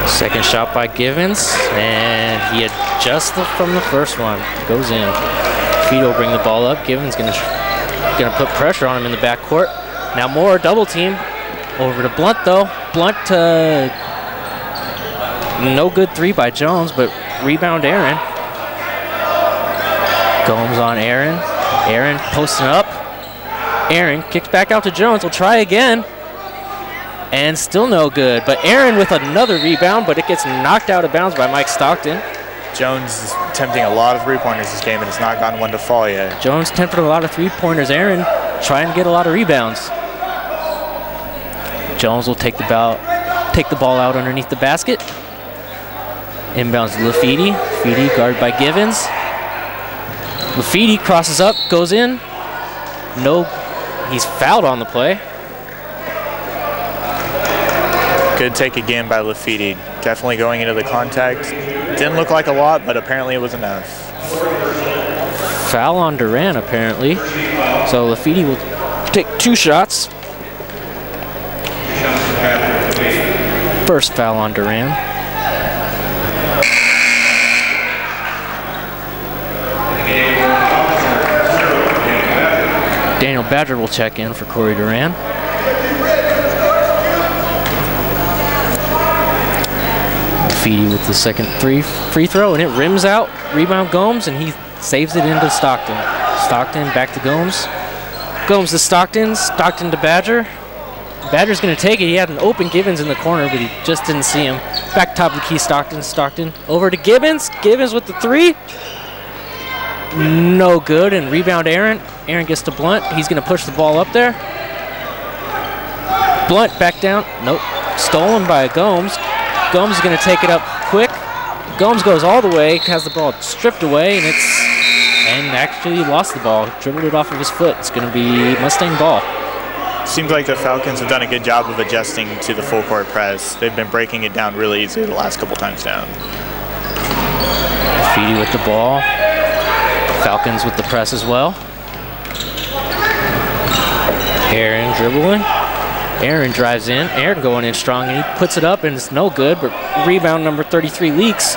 Second shot by Givens, and he adjusts from the first one. Goes in. Fido bring the ball up. Givens gonna put pressure on him in the backcourt. Now Moore double team. Over to Blunt though. Blunt to no good 3 by Jones, but rebound Aaron. Gomes on Aaron. Aaron posting up. Aaron kicks back out to Jones. Will try again. And still no good. But Aaron with another rebound, but it gets knocked out of bounds by Mike Stockton. Jones is attempting a lot of three-pointers this game and has not gotten one to fall yet. Jones attempted a lot of three-pointers. Aaron trying to get a lot of rebounds. Jones will take the ball out underneath the basket. Inbounds to Lafiti. Lafiti guarded by Givens. Lafiti crosses up, goes in. No, he's fouled on the play. Good take again by Lafiti. Definitely going into the contact. Didn't look like a lot, but apparently it was enough. Foul on Duran, apparently. So Lafiti will take 2 shots. First foul on Duran. Daniel Badger will check in for Corey Duran. Lafiti with the second free throw, and it rims out. Rebound Gomes, and he saves it into Stockton. Stockton back to Gomes. Gomes to Stockton. Stockton to Badger. Badger's going to take it. He had an open Givens in the corner, but he just didn't see him. Back top of the key, Stockton. Stockton over to Givens. Givens with the 3. No good, and rebound Aaron. Aaron gets to Blunt. He's going to push the ball up there. Blunt back down. Nope. Stolen by Gomes. Gomes is going to take it up quick. Gomes goes all the way, has the ball stripped away, and actually lost the ball. Dribbled it off of his foot. It's going to be Mustang ball. Seems like the Falcons have done a good job of adjusting to the full court press. They've been breaking it down really easily the last couple times down. Feedy with the ball. Falcons with the press as well. Aaron dribbling. Aaron drives in. Aaron going in strong, and he puts it up, and it's no good, but rebound number 33 leaks.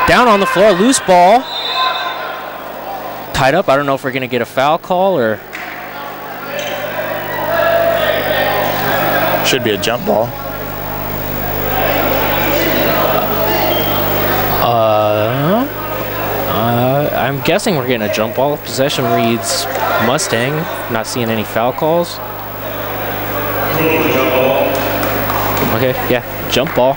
Down on the floor, loose ball. Tied up. I don't know if we're going to get a foul call or... Should be a jump ball. I'm guessing we're getting a jump ball. Possession reads Mustang. Not seeing any foul calls. Okay, yeah, jump ball.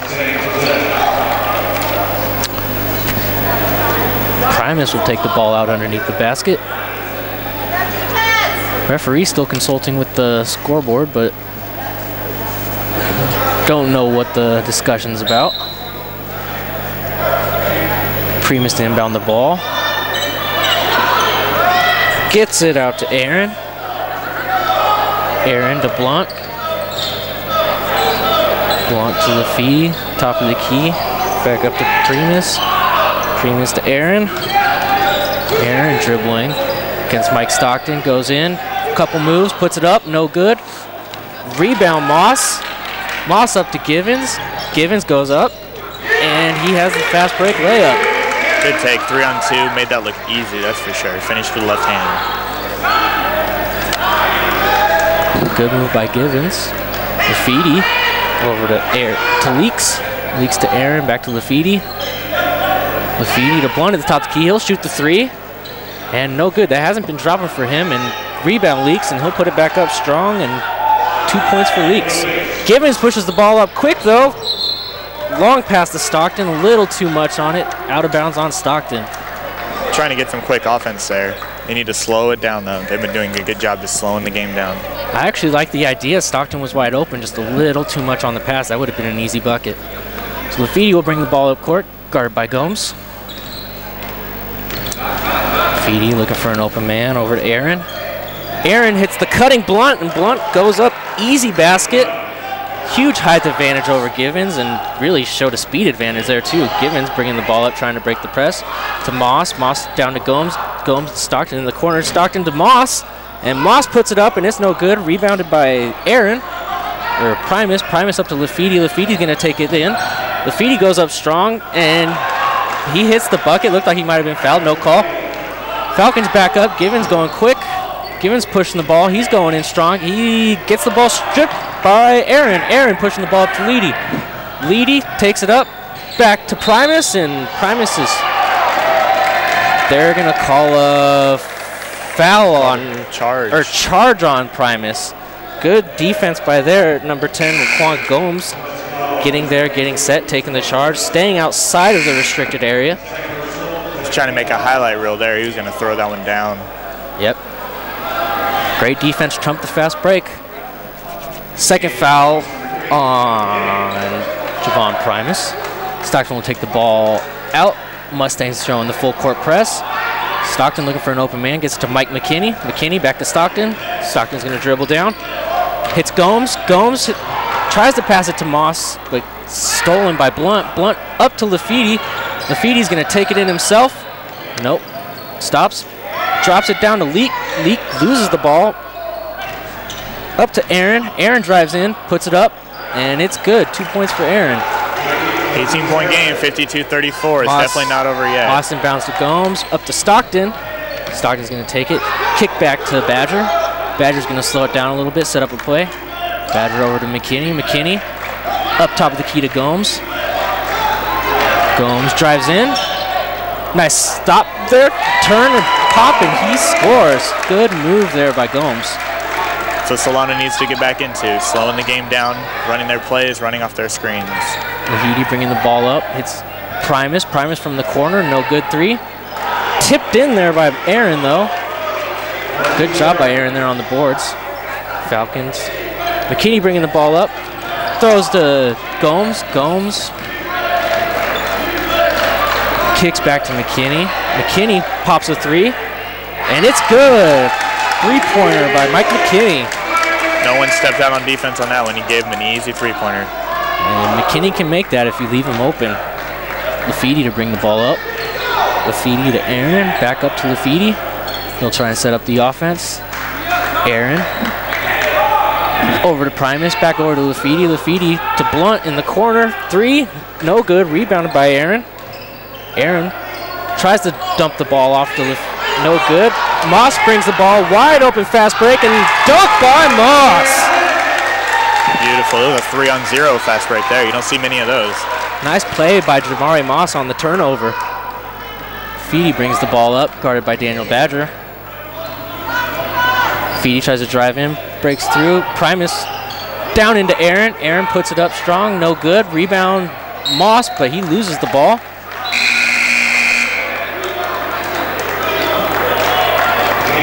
Primus will take the ball out underneath the basket. Referee still consulting with the scoreboard, but don't know what the discussion's about. Primus to inbound the ball. Gets it out to Aaron. Aaron to Blunt. Blunt to Lafie, top of the key. Back up to Primus. Primus to Aaron. Aaron dribbling against Mike Stockton. Goes in. Couple moves, puts it up, no good. Rebound Moss. Moss up to Givens. Givens goes up, and he has the fast break layup. Good take, 3-on-2, made that look easy, that's for sure. Finished with the left hand. Good move by Givens. Lafiti over to Leaks. Leaks to Aaron, back to Lafiti. Lafiti to Blunt at the top of the key. He'll shoot the three, and no good. That hasn't been dropping for him, and rebound Leaks, and he'll put it back up strong, and 2 points for Leaks. Givens pushes the ball up quick, though. Long pass to Stockton, a little too much on it. Out of bounds on Stockton. Trying to get some quick offense there. They need to slow it down, though. They've been doing a good job just slowing the game down. I actually like the idea. Stockton was wide open, just a little too much on the pass. That would have been an easy bucket. So Lafiti will bring the ball up court, guarded by Gomes. Lafiti looking for an open man over to Aaron. Aaron hits the cutting Blunt, and Blunt goes up, easy basket. Huge height advantage over Givens, and really showed a speed advantage there too. Givens bringing the ball up, trying to break the press. To Moss, Moss down to Gomes. Gomes to Stockton in the corner, Stockton to Moss, and Moss puts it up, and it's no good. Rebounded by Aaron, or Primus. Primus up to Lafiti. Lafiti's gonna take it in. Lafiti goes up strong, and he hits the bucket. Looked like he might have been fouled, no call. Falcons back up, Givens going quick. Givens pushing the ball, he's going in strong. He gets the ball stripped by Aaron. Aaron pushing the ball up to Leedy. Leedy takes it up, back to Primus, and Primus is, they're gonna call a foul on, charge on Primus. Good defense by there, number 10, Raquan Gomes, getting there, getting set, taking the charge, staying outside of the restricted area. He's trying to make a highlight reel there. He was gonna throw that one down. Yep. Great defense, trumped the fast break. Second foul on Javon Primus. Stockton will take the ball out. Mustangs showing the full court press. Stockton looking for an open man, gets to Mike McKinney. McKinney back to Stockton. Stockton's gonna dribble down. Hits Gomes. Gomes tries to pass it to Moss, but stolen by Blunt. Blunt up to Lafiti. Lafiti's gonna take it in himself. Nope, stops. Drops it down to Leak. Leak loses the ball. Up to Aaron. Aaron drives in, puts it up, and it's good. 2 points for Aaron. 18-point game, 52-34. It's definitely not over yet. Austin bounce to Gomes. Up to Stockton. Stockton's going to take it. Kick back to Badger. Badger's going to slow it down a little bit, set up a play. Badger over to McKinney. McKinney up top of the key to Gomes. Gomes drives in. Nice stop there. Turn and pop, and he scores. Good move there by Gomes. So Solano needs to get back into slowing the game down, running their plays, running off their screens. Mahidi bringing the ball up. Hits Primus. Primus from the corner. No good three. Tipped in there by Aaron, though. Good job by Aaron there on the boards. Falcons. McKinney bringing the ball up. Throws to Gomes. Gomes kicks back to McKinney. McKinney pops a three, and it's good. Three-pointer by Mike McKinney. No one stepped out on defense on that one. He gave him an easy three-pointer. And McKinney can make that if you leave him open. Lafiti to bring the ball up. Lafiti to Aaron. Back up to Lafiti. He'll try and set up the offense. Aaron. Over to Primus. Back over to Lafiti. Lafiti to Blunt in the corner. Three. No good. Rebounded by Aaron. Aaron tries to dump the ball off to no good. Moss brings the ball wide open, fast break, and dunk by Moss. Beautiful. It was a 3-on-0 fast break there. You don't see many of those. Nice play by Jamari Moss on the turnover. Feedy brings the ball up, guarded by Daniel Badger. Feedy tries to drive in, breaks through. Primus down into Aaron. Aaron puts it up strong, no good. Rebound Moss, but he loses the ball.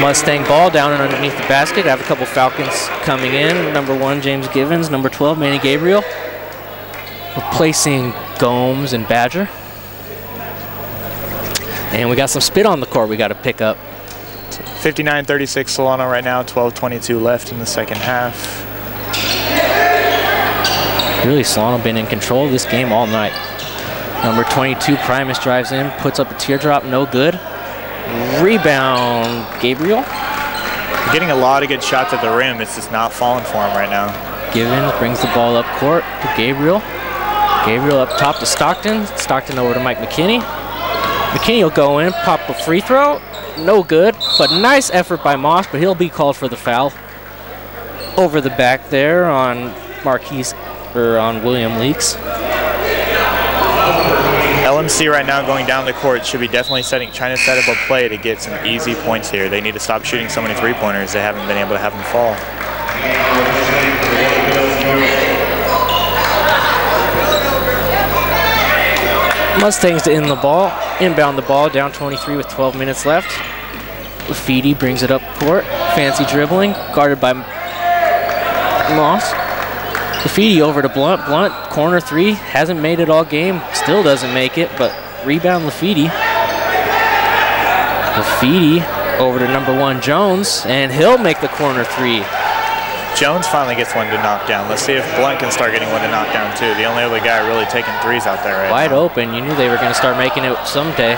Mustang ball down and underneath the basket. I have a couple Falcons coming in. Number 1, James Givens. Number 12, Manny Gabriel. Replacing Gomes and Badger. And we got some spit on the court we got to pick up. 59-36 Solano right now, 12:22 left in the second half. Really, Solano been in control of this game all night. Number 22, Primus drives in, puts up a teardrop, no good. Rebound, Gabriel. Getting a lot of good shots at the rim. It's just not falling for him right now. Givens brings the ball up court to Gabriel. Gabriel up top to Stockton. Stockton over to Mike McKinney. McKinney will go in, pop a free throw. No good, but nice effort by Moss, but he'll be called for the foul. Over the back there on on William Leaks. LMC right now going down the court should be definitely trying to set up a play to get some easy points here. They need to stop shooting so many three-pointers. They haven't been able to have them fall. Mustangs to inbound the ball, down 23 with 12 minutes left. Lafiti brings it up court, fancy dribbling, guarded by Moss. Lafiti over to Blunt. Blunt, corner three, hasn't made it all game, still doesn't make it, but rebound Lafiti. Lafiti over to number 1 Jones, and he'll make the corner three. Jones finally gets one to knock down. Let's see if Blunt can start getting one to knock down too. The only other guy really taking threes out there right now. Wide open, you knew they were going to start making it someday.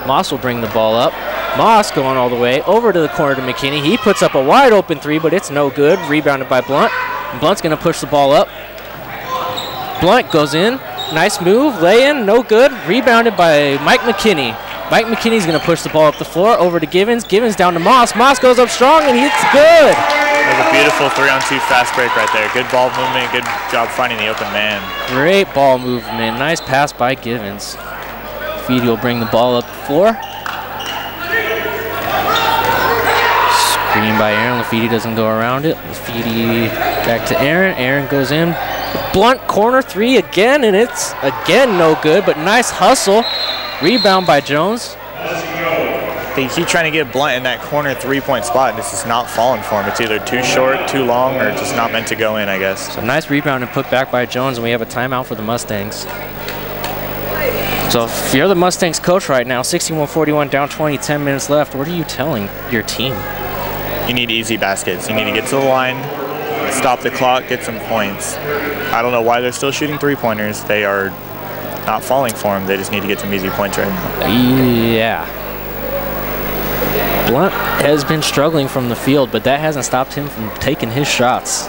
Moss will bring the ball up. Moss going all the way over to the corner to McKinney. He puts up a wide open three, but it's no good. Rebounded by Blunt. Blunt's going to push the ball up. Blunt goes in. Nice move. Lay-in. No good. Rebounded by Mike McKinney. Mike McKinney's going to push the ball up the floor. Over to Givens. Givens down to Moss. Moss goes up strong, and it's good. That was a beautiful 3-on-2 fast break right there. Good ball movement. Good job finding the open man. Great ball movement. Nice pass by Givens. Lafiti will bring the ball up the floor. Screen by Aaron. Lafiti doesn't go around it. Lafiti back to Aaron. Aaron goes in. Blunt corner three again, and it's again no good, but nice hustle. Rebound by Jones. They keep trying to get Blunt in that corner three-point spot, and it's just not falling for him. It's either too short, too long, or just not meant to go in, I guess. So nice rebound and put back by Jones, and we have a timeout for the Mustangs. So if you're the Mustangs coach right now, 61-41, down 20, 10 minutes left, what are you telling your team? You need easy baskets. You need to get to the line, stop the clock, get some points. I don't know why they're still shooting three-pointers. They are not falling for them. They just need to get some easy points right now. Yeah. Blunt has been struggling from the field, but that hasn't stopped him from taking his shots.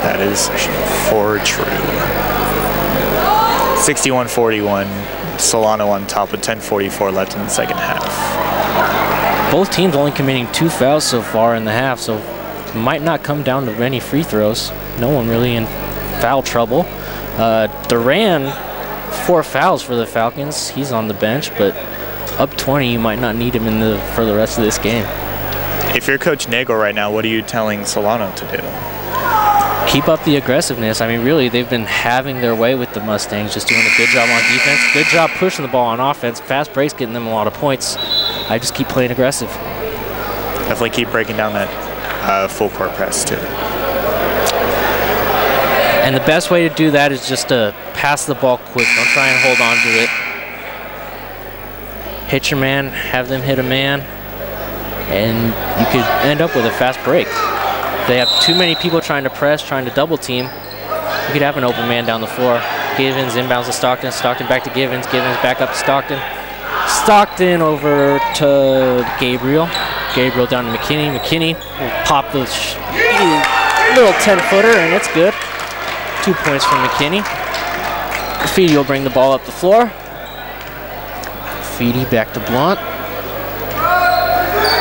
That is for true. 61-41, Solano on top with 10:44 left in the second half. Both teams only committing 2 fouls so far in the half, so it might not come down to any free throws. No one really in foul trouble. Duran, 4 fouls for the Falcons. He's on the bench, but up 20, you might not need him for the rest of this game. If you're Coach Nagel right now, what are you telling Solano to do? Keep up the aggressiveness. I mean, really, they've been having their way with the Mustangs, just doing a good job on defense. Good job pushing the ball on offense. Fast breaks getting them a lot of points. I just keep playing aggressive. Definitely keep breaking down that full court press, too. And the best way to do that is just to pass the ball quick. Don't try and hold on to it. Hit your man, have them hit a man, and you could end up with a fast break. If they have too many people trying to press, trying to double team, you could have an open man down the floor. Givens inbounds to Stockton. Stockton back to Givens. Givens back up to Stockton. Stockton over to Gabriel. Gabriel down to McKinney. McKinney will pop the little 10-footer, and it's good. 2 points from McKinney. Lafiti will bring the ball up the floor. Lafiti back to Blunt.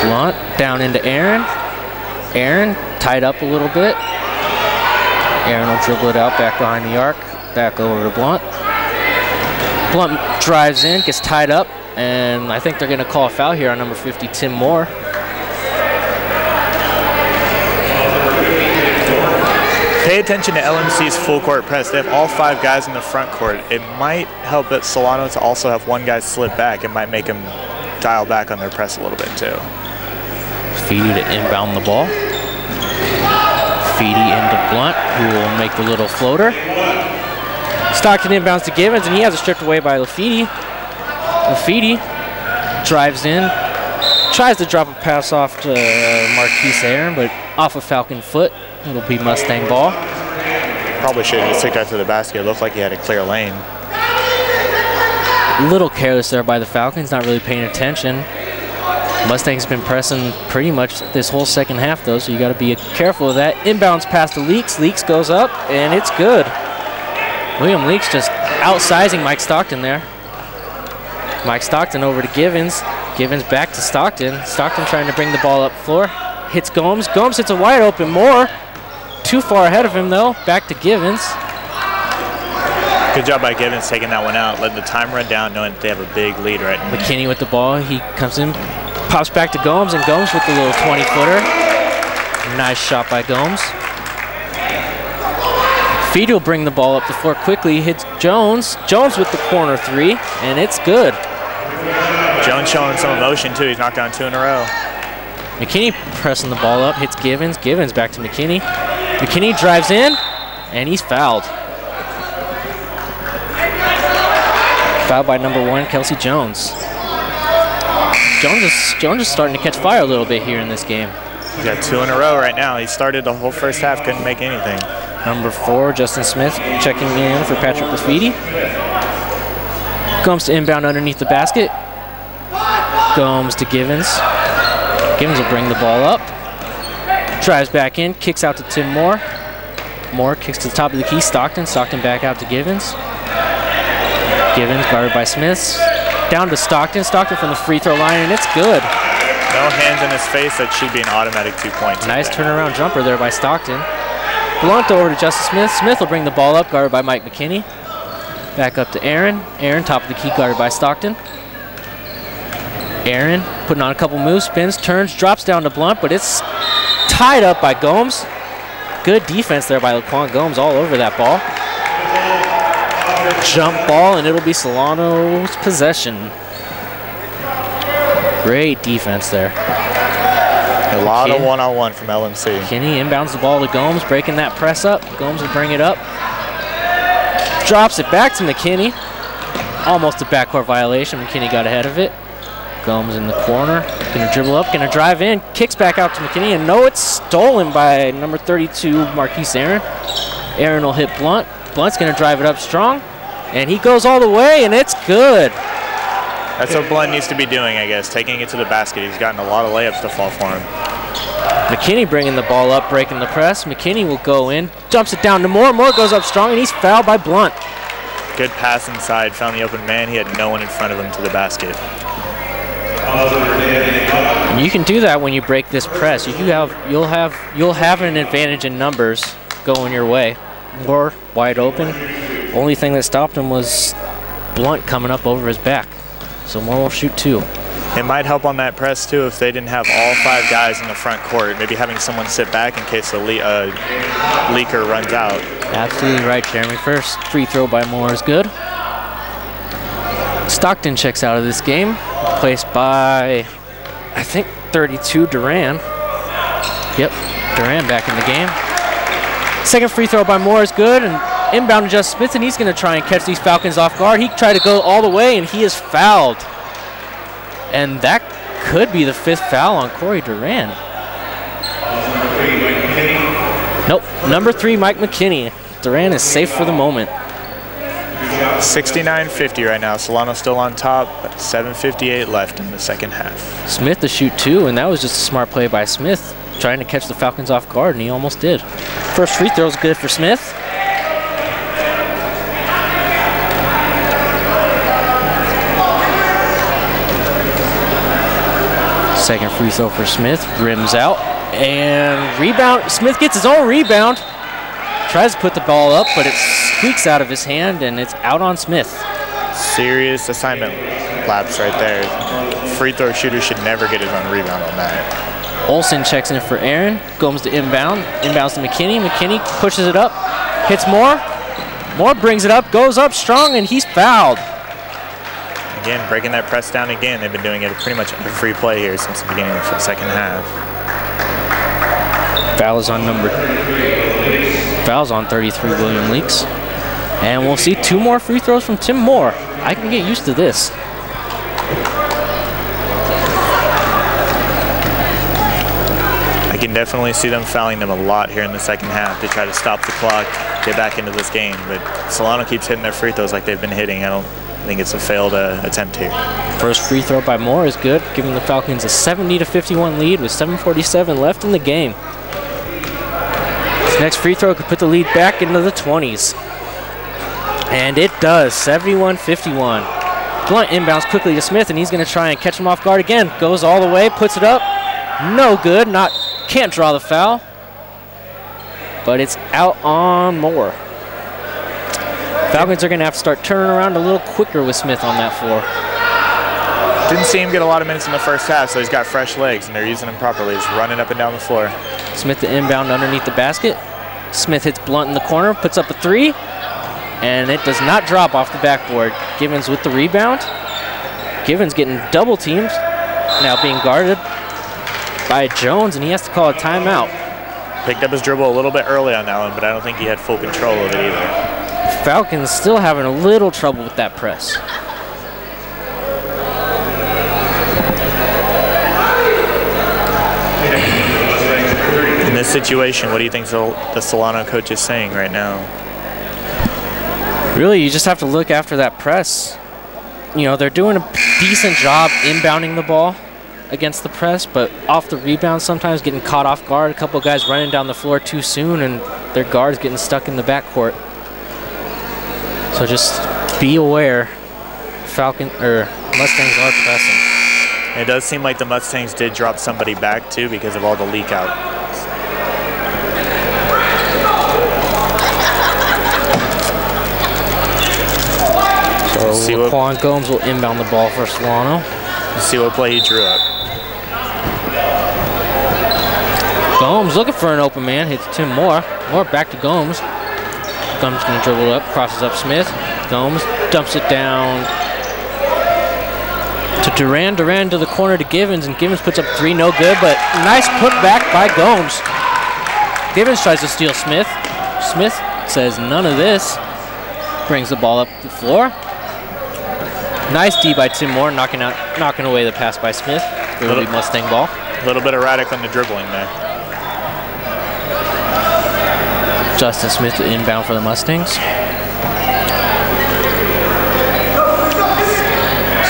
Blunt down into Aaron. Aaron tied up a little bit. Aaron will dribble it out back behind the arc. Back over to Blunt. Blunt drives in, gets tied up, and I think they're going to call a foul here on number 50, Tim Moore. Pay attention to LMC's full court press. They have all 5 guys in the front court. It might help that Solano to also have 1 guy slip back. It might make them dial back on their press a little bit too. Lafiti to inbound the ball. Lafiti into Blunt, who will make the little floater. Stockton inbounds to Givens, and he has it stripped away by Lafiti. Lafiti drives in, Tries to drop a pass off to Marquise Aaron, but off a Falcon foot. It'll be Mustang ball. Probably should have took that to the basket. It looked like he had a clear lane. A little careless there by the Falcons, not really paying attention. Mustang's been pressing pretty much this whole second half, though, so you got to be careful of that. Inbounds pass to Leaks. Leaks goes up, and it's good. William Leaks just outsizing Mike Stockton there. Mike Stockton over to Givens. Givens back to Stockton. Stockton trying to bring the ball up floor. Hits Gomes. Gomes hits a wide open Moore. Too far ahead of him, though. Back to Givens. Good job by Givens taking that one out, letting the time run down, knowing that they have a big lead right now. McKinney with the ball. He comes in, pops back to Gomes, and Gomes with the little 20-footer. Nice shot by Gomes. Feedy will bring the ball up the floor quickly. Hits Jones. Jones with the corner three, and it's good. Jones showing some emotion, too. He's knocked down 2 in a row. McKinney pressing the ball up, hits Givens. Givens back to McKinney. McKinney drives in, and he's fouled. Fouled by number 1, Kelsey Jones. Jones is starting to catch fire a little bit here in this game. He's got 2 in a row right now. He started the whole first half, couldn't make anything. Number 4, Justin Smith checking in for Patrick Lafidi. Gomes to inbound underneath the basket. Gomes to Givens. Givens will bring the ball up. Drives back in, kicks out to Tim Moore. Moore kicks to the top of the key. Stockton. Stockton back out to Givens. Givens guarded by Smith. Down to Stockton. Stockton from the free throw line, and it's good. No hands in his face. That should be an automatic 2-point. Nice turnaround jumper there by Stockton. Blunt over to Justice Smith. Smith will bring the ball up, guarded by Mike McKinney. Back up to Aaron. Aaron, top of the key, guarded by Stockton. Aaron putting on a couple moves, spins, turns, drops down to Blunt, but it's tied up by Gomes. Good defense there by Laquan Gomes all over that ball. Jump ball, and it'll be Solano's possession. Great defense there. A lot of one-on-one from LMC. McKinney inbounds the ball to Gomes, breaking that press up. Gomes will bring it up. Drops it back to McKinney. Almost a backcourt violation. McKinney got ahead of it. Gomes in the corner. Gonna dribble up, gonna drive in. Kicks back out to McKinney, and no, it's stolen by number 32, Marquise Aaron. Aaron will hit Blunt. Blunt's gonna drive it up strong, and he goes all the way, and it's good. That's what Blunt needs to be doing, I guess, taking it to the basket. He's gotten a lot of layups to fall for him. McKinney bringing the ball up, breaking the press. McKinney will go in, jumps it down to Moore. Moore goes up strong, and he's fouled by Blunt. Good pass inside, found the open man. He had no one in front of him to the basket. And you can do that when you break this press. You'll have an advantage in numbers going your way. Moore wide open. Only thing that stopped him was Blunt coming up over his back. So Moore will shoot 2. It might help on that press, too, if they didn't have all 5 guys in the front court. Maybe having someone sit back in case the leaker runs out. Absolutely right, Jeremy. First free throw by Moore is good. Stockton checks out of this game, replaced by, I think, 32, Duran. Yep, Duran back in the game. Second free throw by Moore is good, and inbound to Justice Smith, and he's going to try and catch these Falcons off guard. He tried to go all the way, and he is fouled. And that could be the 5th foul on Corey Duran. Nope, number 3, Mike McKinney. Duran is safe for the moment. 69-50 right now. Solano still on top, but 7:58 left in the second half. Smith to shoot 2, and that was just a smart play by Smith, trying to catch the Falcons off guard, and he almost did. First free throw is good for Smith. Second free throw for Smith, rims out, and rebound. Smith gets his own rebound. Tries to put the ball up, but it squeaks out of his hand, and it's out on Smith. Serious assignment lapse right there. Free throw shooter should never get his own rebound on that. Olsen checks in for Aaron. Gomes to inbound. Inbounds to McKinney. McKinney pushes it up. Hits Moore. Moore brings it up, goes up strong, and he's fouled. Again, breaking that press down again. They've been doing it pretty much every free play here since the beginning of the second half. Foul is on 33, William Leaks. And we'll see 2 more free throws from Tim Moore. I can get used to this. can definitely see them fouling them a lot here in the second half to try to stop the clock, get back into this game. But Solano keeps hitting their free throws like they've been hitting. I don't think it's a failed attempt here. First free throw by Moore is good, giving the Falcons a 70-51 lead with 7:47 left in the game. This next free throw could put the lead back into the 20s. And it does, 71-51. Blunt inbounds quickly to Smith, and he's going to try and catch him off guard again. Goes all the way, puts it up. No good, can't draw the foul. But it's out on Moore. Falcons are going to have to start turning around a little quicker with Smith on that floor. Didn't see him get a lot of minutes in the first half, so he's got fresh legs, and they're using him properly. He's running up and down the floor. Smith to inbound underneath the basket. Smith hits Blunt in the corner, puts up a three, and it does not drop off the backboard. Givens with the rebound. Givens getting double teamed, now being guarded by Jones, and he has to call a timeout. Picked up his dribble a little bit early on that one, but I don't think he had full control of it either. Falcons still having a little trouble with that press. In this situation, what do you think the Solano coach is saying right now? Really, you just have to look after that press. You know, they're doing a decent job inbounding the ball against the press, but off the rebound sometimes getting caught off guard. A couple guys running down the floor too soon, and their guards getting stuck in the backcourt. So just be aware, Mustangs are pressing. It does seem like the Mustangs did drop somebody back too because of all the leak out. So Laquan Gomes will inbound the ball for Solano. Let's see what play he drew up. Gomes looking for an open man, hits Tim Moore. Moore back to Gomes. Gomes gonna dribble up, crosses up Smith. Gomes dumps it down to Duran. Duran to the corner to Givens, and Givens puts up three, no good, but nice putback by Gomes. Givens tries to steal Smith. Smith says none of this. Brings the ball up the floor. Nice D by Tim Moore, knocking away the pass by Smith. Early Mustang ball. A little bit erratic on the dribbling there. Justin Smith to inbound for the Mustangs.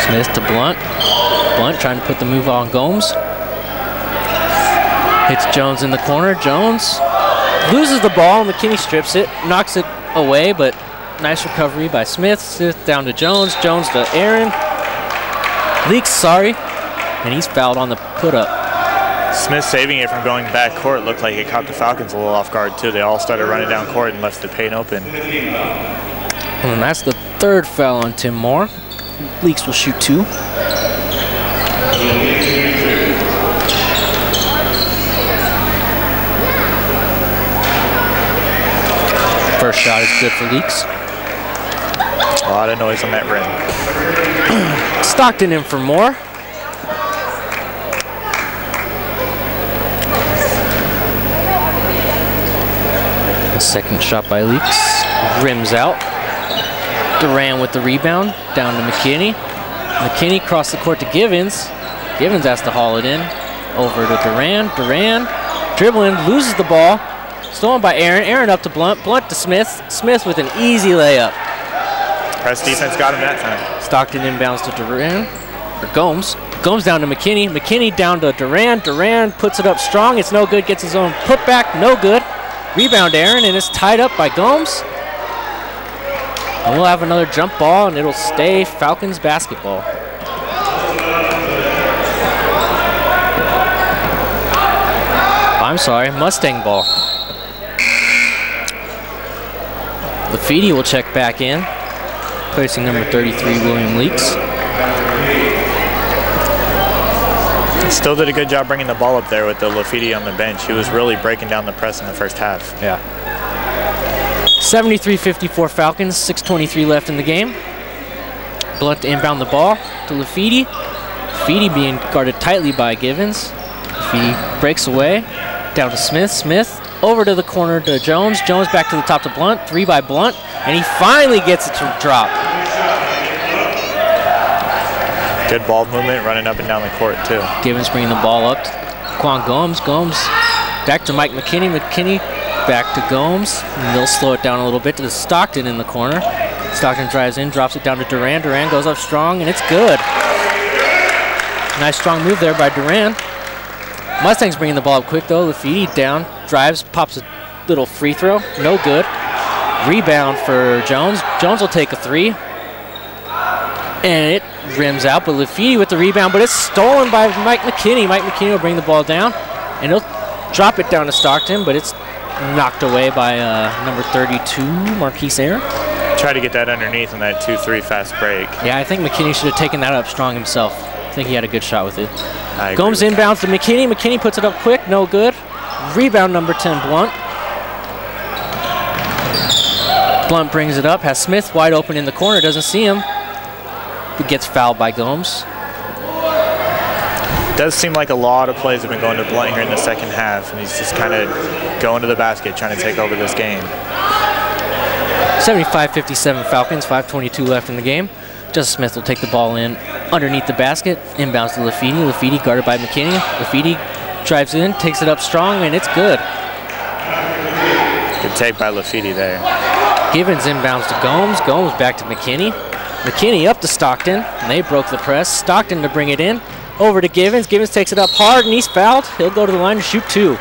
Smith to Blunt. Blunt trying to put the move on Gomes. Hits Jones in the corner. Jones loses the ball. McKinney strips it, knocks it away, but nice recovery by Smith. Smith down to Jones. Jones to Aaron. Leaks, sorry. And he's fouled on the put-up. Smith saving it from going back court. Looked like it caught the Falcons a little off guard too. They all started running down court and left the paint open. And that's the third foul on Tim Moore. Leaks will shoot two. First shot is good for Leaks. A lot of noise on that rim. Stockton in for Moore. The second shot by Leaks. Rims out. Duran with the rebound. Down to McKinney. McKinney crossed the court to Givens. Givens has to haul it in. Over to Duran. Duran dribbling, loses the ball. Stolen by Aaron. Aaron up to Blunt. Blunt to Smith. Smith with an easy layup. Press defense got him that time. Stockton inbounds to Duran. Or Gomes. Gomes down to McKinney. McKinney down to Duran. Duran puts it up strong. It's no good. Gets his own putback. No good. Rebound Aaron, and it's tied up by Gomes. And we'll have another jump ball, and it'll stay Falcons basketball. I'm sorry, Mustang ball. Lafiti will check back in, placing number 33, William Leaks. Still did a good job bringing the ball up there with the Lafiti on the bench. He was really breaking down the press in the first half. Yeah. 73-54 Falcons, 6:23 left in the game. Blunt to inbound the ball to Lafiti. Lafiti being guarded tightly by Givens. Lafiti breaks away, down to Smith. Smith over to the corner to Jones. Jones back to the top to Blunt. Three by Blunt, and he finally gets it to drop. Good ball movement, running up and down the court too. Givens bringing the ball up. Quan Gomes. Gomes Back to Mike McKinney. McKinney back to Gomes. And they'll slow it down a little bit to Stockton in the corner. Stockton drives in, drops it down to Duran. Duran goes up strong, and it's good. Nice strong move there by Duran. Mustangs bringing the ball up quick, though. Lafiti down, drives, pops a little free throw. No good. Rebound for Jones. Jones will take a three. And it rims out, but Lafiti with the rebound, but it's stolen by Mike McKinney. Mike McKinney will bring the ball down, and he'll drop it down to Stockton, but it's knocked away by number 32, Marquise Aaron. Try to get that underneath on that 2-3 fast break. Yeah, I think McKinney should have taken that up strong himself. I think he had a good shot with it. Gomes inbounds to McKinney. McKinney puts it up quick, no good. Rebound number 10, Blunt. Blunt brings it up, has Smith wide open in the corner, doesn't see him. But gets fouled by Gomes. Does seem like a lot of plays have been going to Blunt here in the second half, and he's just kind of going to the basket, trying to take over this game. 75-57 Falcons, 5:22 left in the game. Justice Smith will take the ball in underneath the basket, inbounds to Lafiti. Lafiti guarded by McKinney. Lafiti drives in, takes it up strong, and it's good. Good take by Lafiti there. Givens inbounds to Gomes. Gomes back to McKinney. McKinney up to Stockton, and they broke the press. Stockton to bring it in. Over to Givens. Givens takes it up hard, and he's fouled. He'll go to the line to shoot two.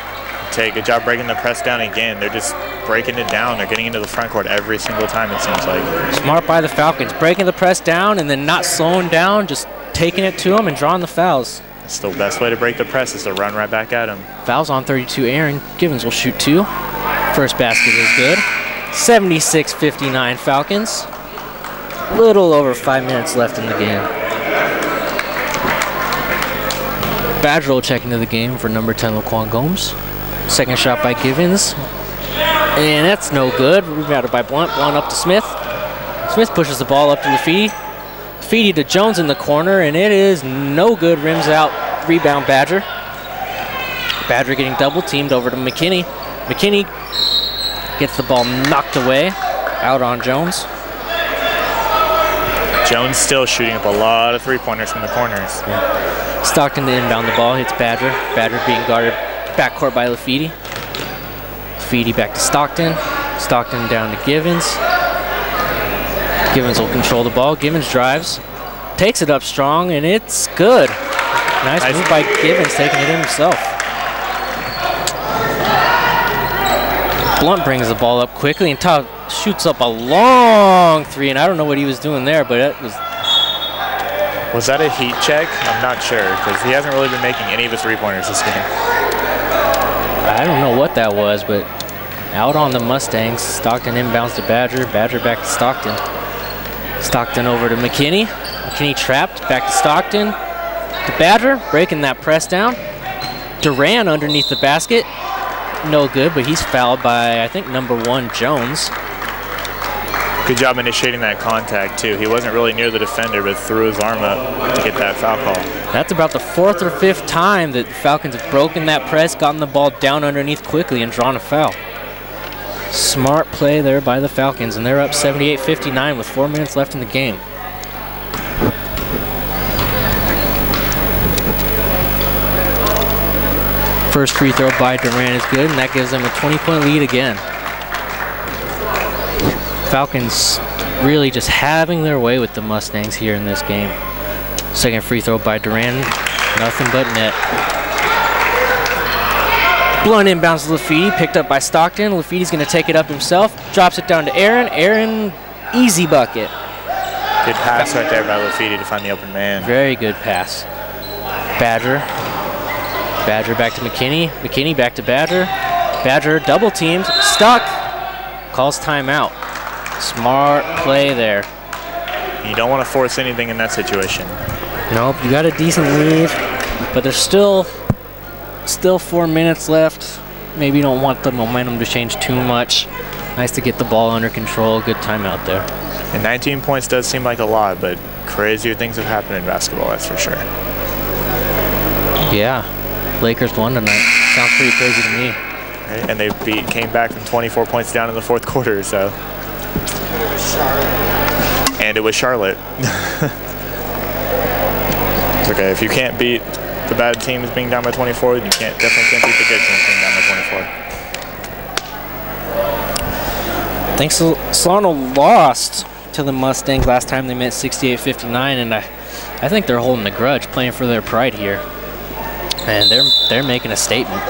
Good job breaking the press down again. They're just breaking it down. They're getting into the front court every single time, it seems like. Smart by the Falcons. Breaking the press down and then not slowing down, just taking it to them and drawing the fouls. It's the best way to break the press is to run right back at him. Fouls on 32 Aaron. Givens will shoot two. First basket is good. 76-59 Falcons. Little over 5 minutes left in the game. Badger will check into the game for number 10, Laquan Gomes. Second shot by Givens. And that's no good. Rebounded by Blunt. Blunt up to Smith. Smith pushes the ball up to Lafiti. Lafiti to Jones in the corner, and it is no good. Rims out. Rebound Badger. Badger getting double teamed over to McKinney. McKinney gets the ball knocked away. Out on Jones. Jones still shooting up a lot of three-pointers from the corners. Yeah. Stockton to inbound the ball, hits Badger. Badger being guarded backcourt by Lafiti. Lafiti back to Stockton. Stockton down to Givens. Givens will control the ball. Givens drives, takes it up strong, and it's good. Nice move by Givens, taking it in himself. Blunt brings the ball up quickly and shoots up a long three, and I don't know what he was doing there, but it was... Was that a heat check? I'm not sure, because he hasn't really been making any of his three-pointers this game. I don't know what that was, but out on the Mustangs. Stockton inbounds to Badger. Badger back to Stockton. Stockton over to McKinney. McKinney trapped, back to Stockton. To Badger, breaking that press down. Duran underneath the basket. No good, but he's fouled by, I think, number 1, Jones. Good job initiating that contact, too. He wasn't really near the defender, but threw his arm up to get that foul call. That's about the 4th or 5th time that the Falcons have broken that press, gotten the ball down underneath quickly, and drawn a foul. Smart play there by the Falcons, and they're up 78-59 with 4 minutes left in the game. First free throw by Duran is good, and that gives them a 20-point lead again. Falcons really just having their way with the Mustangs here in this game. Second free throw by Duran, nothing but net. Blunt inbounds to Lafiti, picked up by Stockton. Lafiti's going to take it up himself, drops it down to Aaron. Aaron, easy bucket. Good pass right there by Lafiti to find the open man. Very good pass. Badger. Badger back to McKinney. McKinney back to Badger. Badger double teamed, stuck. Calls timeout. Smart play there. You don't want to force anything in that situation. Nope, you got a decent lead, but there's still 4 minutes left. Maybe you don't want the momentum to change too much. Nice to get the ball under control. Good timeout there. And 19 points does seem like a lot, but crazier things have happened in basketball, that's for sure. Yeah, Lakers won tonight. Sounds pretty crazy to me. Right? And they came back from 24 points down in the 4th quarter, so. And it was Charlotte. It's okay, if you can't beat the bad teams being down by 24, you definitely can't beat the good teams being down by 24. I think Solano lost to the Mustangs last time they met 68-59, and I think they're holding a grudge, playing for their pride here. And they're making a statement.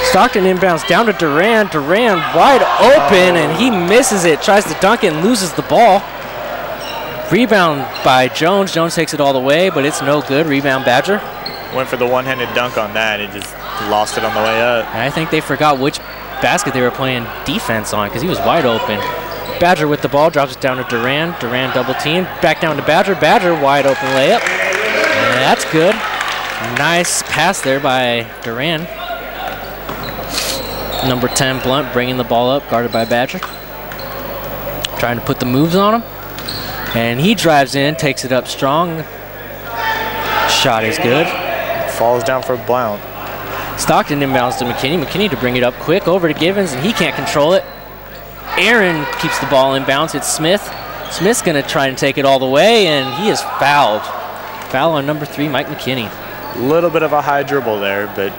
Stockton inbounds down to Duran. Duran wide open, and he misses it. Tries to dunk it and loses the ball. Rebound by Jones. Jones takes it all the way, but it's no good. Rebound Badger. Went for the one-handed dunk on that. It just lost it on the way up. And I think they forgot which basket they were playing defense on because he was wide open. Badger with the ball, drops it down to Duran. Duran double team. Back down to Badger. Badger wide open layup. And that's good. Nice pass there by Duran. Number 10, Blunt, bringing the ball up, guarded by Badger. Trying to put the moves on him. And he drives in, takes it up strong. Shot is good. Falls down for Blount. Stockton inbounds to McKinney. McKinney to bring it up quick over to Givens, and he can't control it. Aaron keeps the ball in bounds. It's Smith. Smith's going to try and take it all the way, and he is fouled. Foul on number 3, Mike McKinney. A little bit of a high dribble there, but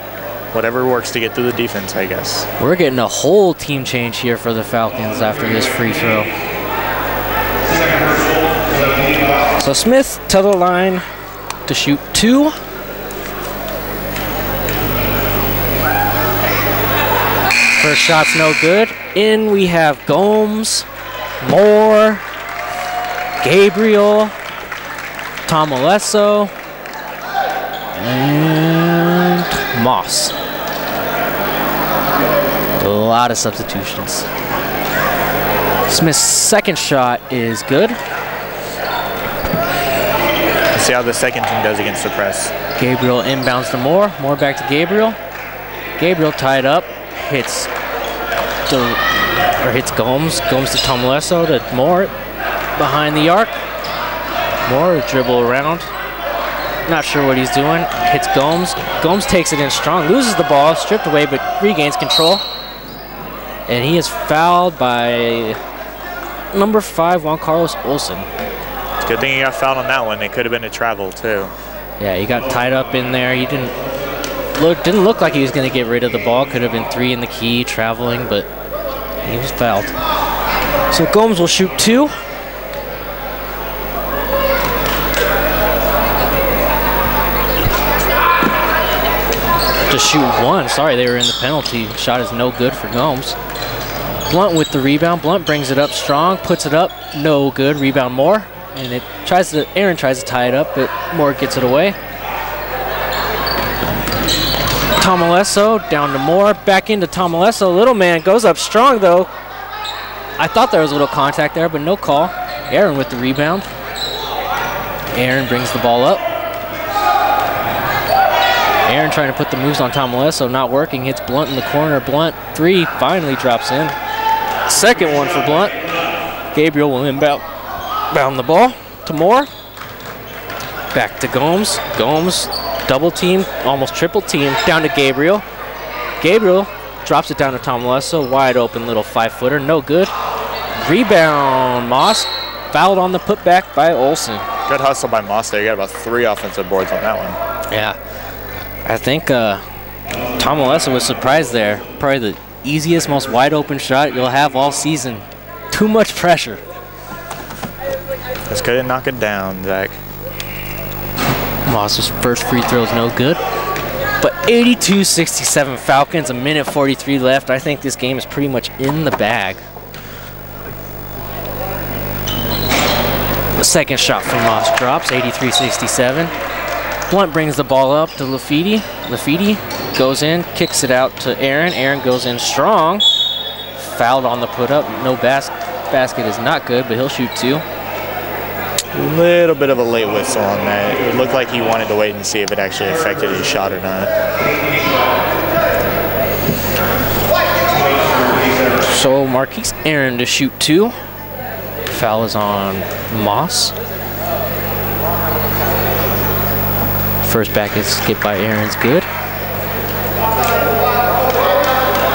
whatever works to get through the defense, I guess. We're getting a whole team change here for the Falcons after this free throw. So Smith to the line to shoot 2. First shot's no good. In we have Gomes, Moore, Gabriel, Tomalesso, and Moss. A lot of substitutions. Smith's second shot is good. Let's see how the second team does against the press. Gabriel inbounds to Moore. Moore back to Gabriel. Gabriel tied up. Hits Gomes. Gomes to Tomalesso to Moore behind the arc. Moore dribble around. Not sure what he's doing. Hits Gomes. Gomes takes it in strong. Loses the ball. Stripped away, but regains control. And he is fouled by number 5, Juan Carlos Olsen. It's a good thing he got fouled on that one. It could have been a travel, too. Yeah, he got tied up in there. He didn't look like he was going to get rid of the ball. Could have been 3 in the key, traveling, but he was fouled. So Gomes will shoot 2. To shoot 1. Sorry, they were in the penalty. Shot is no good for Gomes. Blunt with the rebound. Blunt brings it up strong, puts it up, no good. Rebound Moore, and Aaron tries to tie it up, but Moore gets it away. Tomalesso down to Moore, back into Tomalesso. Little man goes up strong though. I thought there was a little contact there, but no call. Aaron with the rebound. Aaron brings the ball up. Aaron trying to put the moves on Tomalesso, not working. Hits Blunt in the corner. Blunt 3 finally drops in. Second one for Blunt. Gabriel will inbound the ball to Moore. Back to Gomes. Gomes double team, almost triple team, down to Gabriel. Gabriel drops it down to Tomalesso. Wide open little 5-footer, no good. Rebound Moss. Fouled on the putback by Olsen. Good hustle by Moss there. You got about 3 offensive boards on that one. Yeah. I think Tomalesso was surprised there. Probably the easiest, most wide open shot you'll have all season. Too much pressure. Just couldn't knock it down, Zach. Moss's first free throw is no good. But 82-67 Falcons, 1:43 left. I think this game is pretty much in the bag. The second shot from Moss drops, 83-67. Blunt brings the ball up to Lafiti. Lafiti goes in, kicks it out to Aaron. Aaron goes in strong. Fouled on the put up. No basket is not good, but he'll shoot 2. Little bit of a late whistle on that. It looked like he wanted to wait and see if it actually affected his shot or not. So Marquise Aaron to shoot 2. Foul is on Moss. First basket skip by Aaron's good.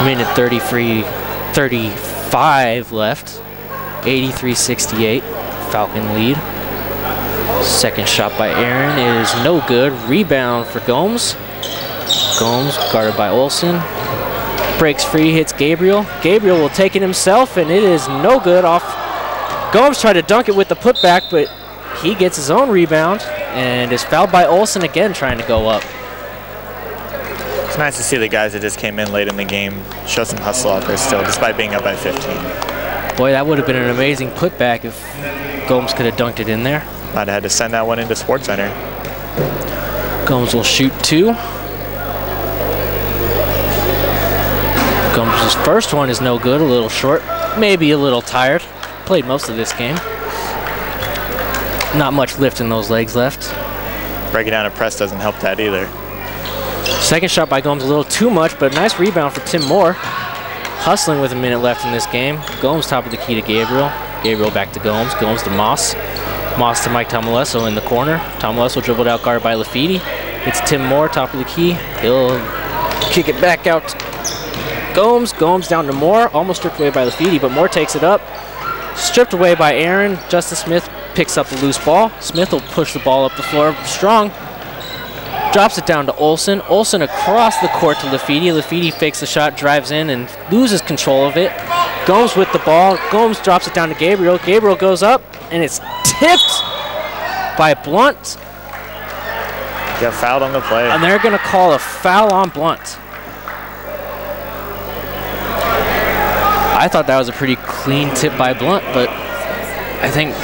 Minute 35 left. 83-68. Falcon lead. Second shot by Aaron is no good. Rebound for Gomes. Gomes guarded by Olsen. Breaks free, hits Gabriel. Gabriel will take it himself, and it is no good off. Gomes tried to dunk it with the putback, but he gets his own rebound and is fouled by Olsen again, trying to go up. It's nice to see the guys that just came in late in the game show some hustle out there still, despite being up by 15. Boy, that would have been an amazing putback if Gomes could have dunked it in there. Might have had to send that one into Sports Center. Gomes will shoot 2. Gomes' first one is no good, a little short, maybe a little tired. Played most of this game. Not much lift in those legs left. Breaking down a press doesn't help that either. Second shot by Gomes a little too much, but nice rebound for Tim Moore. Hustling with a minute left in this game. Gomes top of the key to Gabriel. Gabriel back to Gomes. Gomes to Moss. Moss to Mike Tomalesso in the corner. Tomalesso dribbled out, guarded by Lafiti. It's Tim Moore, top of the key. He'll kick it back out to Gomes. Gomes down to Moore. Almost stripped away by Lafiti, but Moore takes it up. Stripped away by Aaron. Justice Smith picks up the loose ball. Smith will push the ball up the floor strong. Drops it down to Olsen. Olsen across the court to Lafiti. Lafiti fakes the shot, drives in, and loses control of it. Gomes with the ball. Gomes drops it down to Gabriel. Gabriel goes up, and it's tipped by Blunt. Got fouled on the play. And they're going to call a foul on Blunt. I thought that was a pretty clean tip by Blunt, but I think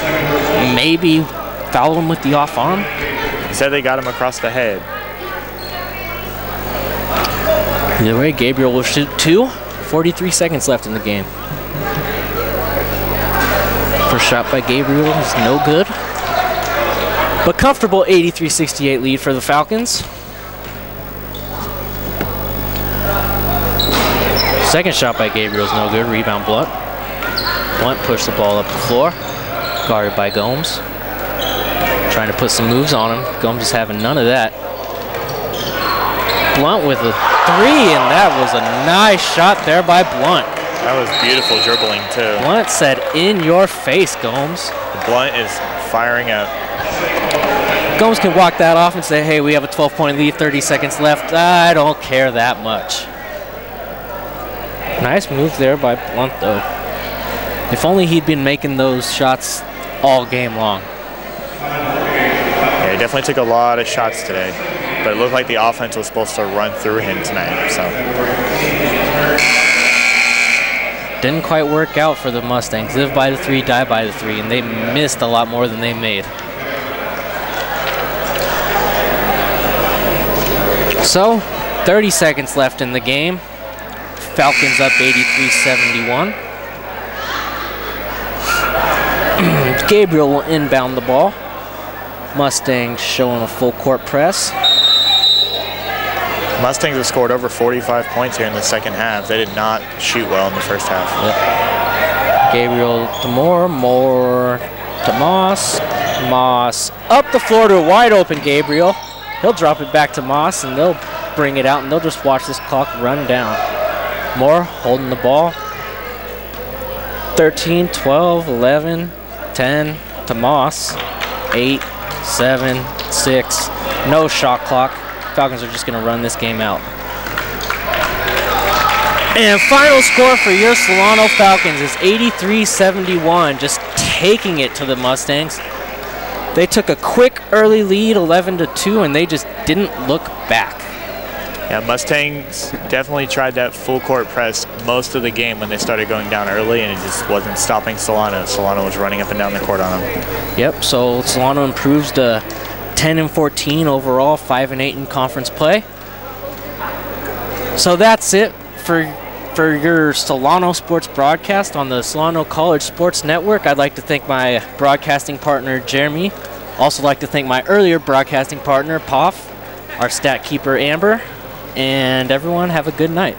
maybe fouled him with the off arm. He said they got him across the head. Either way, Gabriel will shoot 2. 43 seconds left in the game. First shot by Gabriel is no good. But comfortable 83-68 lead for the Falcons. Second shot by Gabriel is no good. Rebound Blunt. Blunt pushed the ball up the floor. Guarded by Gomes. Trying to put some moves on him. Gomes is having none of that. Blunt with a 3, and that was a nice shot there by Blunt. That was beautiful dribbling too. Blunt said, "In your face, Gomes." Blunt is firing up. Gomes can walk that off and say, "Hey, we have a 12-point lead, 30 seconds left. I don't care that much." Nice move there by Blunt, though. If only he'd been making those shots all game long. Yeah, he definitely took a lot of shots today, but it looked like the offense was supposed to run through him tonight. So didn't quite work out for the Mustangs. Live by the 3, die by the 3, and they missed a lot more than they made. So, 30 seconds left in the game. Falcons up 83-71. Gabriel will inbound the ball. Mustangs showing a full court press. Mustangs have scored over 45 points here in the second half. They did not shoot well in the first half. Yep. Gabriel to Moore, Moore to Moss. Moss up the floor to a wide open Gabriel. He'll drop it back to Moss, and they'll bring it out, and they'll just watch this clock run down. Moore holding the ball. 13, 12, 11, 10 to Moss. 8, 7, 6. No shot clock. Falcons are just going to run this game out. And final score for your Solano Falcons is 83-71, just taking it to the Mustangs. They took a quick early lead, 11-2, and they just didn't look back. Yeah, Mustangs definitely tried that full court press most of the game when they started going down early, and it just wasn't stopping Solano. Solano was running up and down the court on them. Yep, so Solano improves to 10-14 overall, 5-8 in conference play. So that's it for your Solano sports broadcast on the Solano College Sports Network. I'd like to thank my broadcasting partner, Jeremy. Also like to thank my earlier broadcasting partner, Poff, our stat keeper, Amber, and everyone have a good night.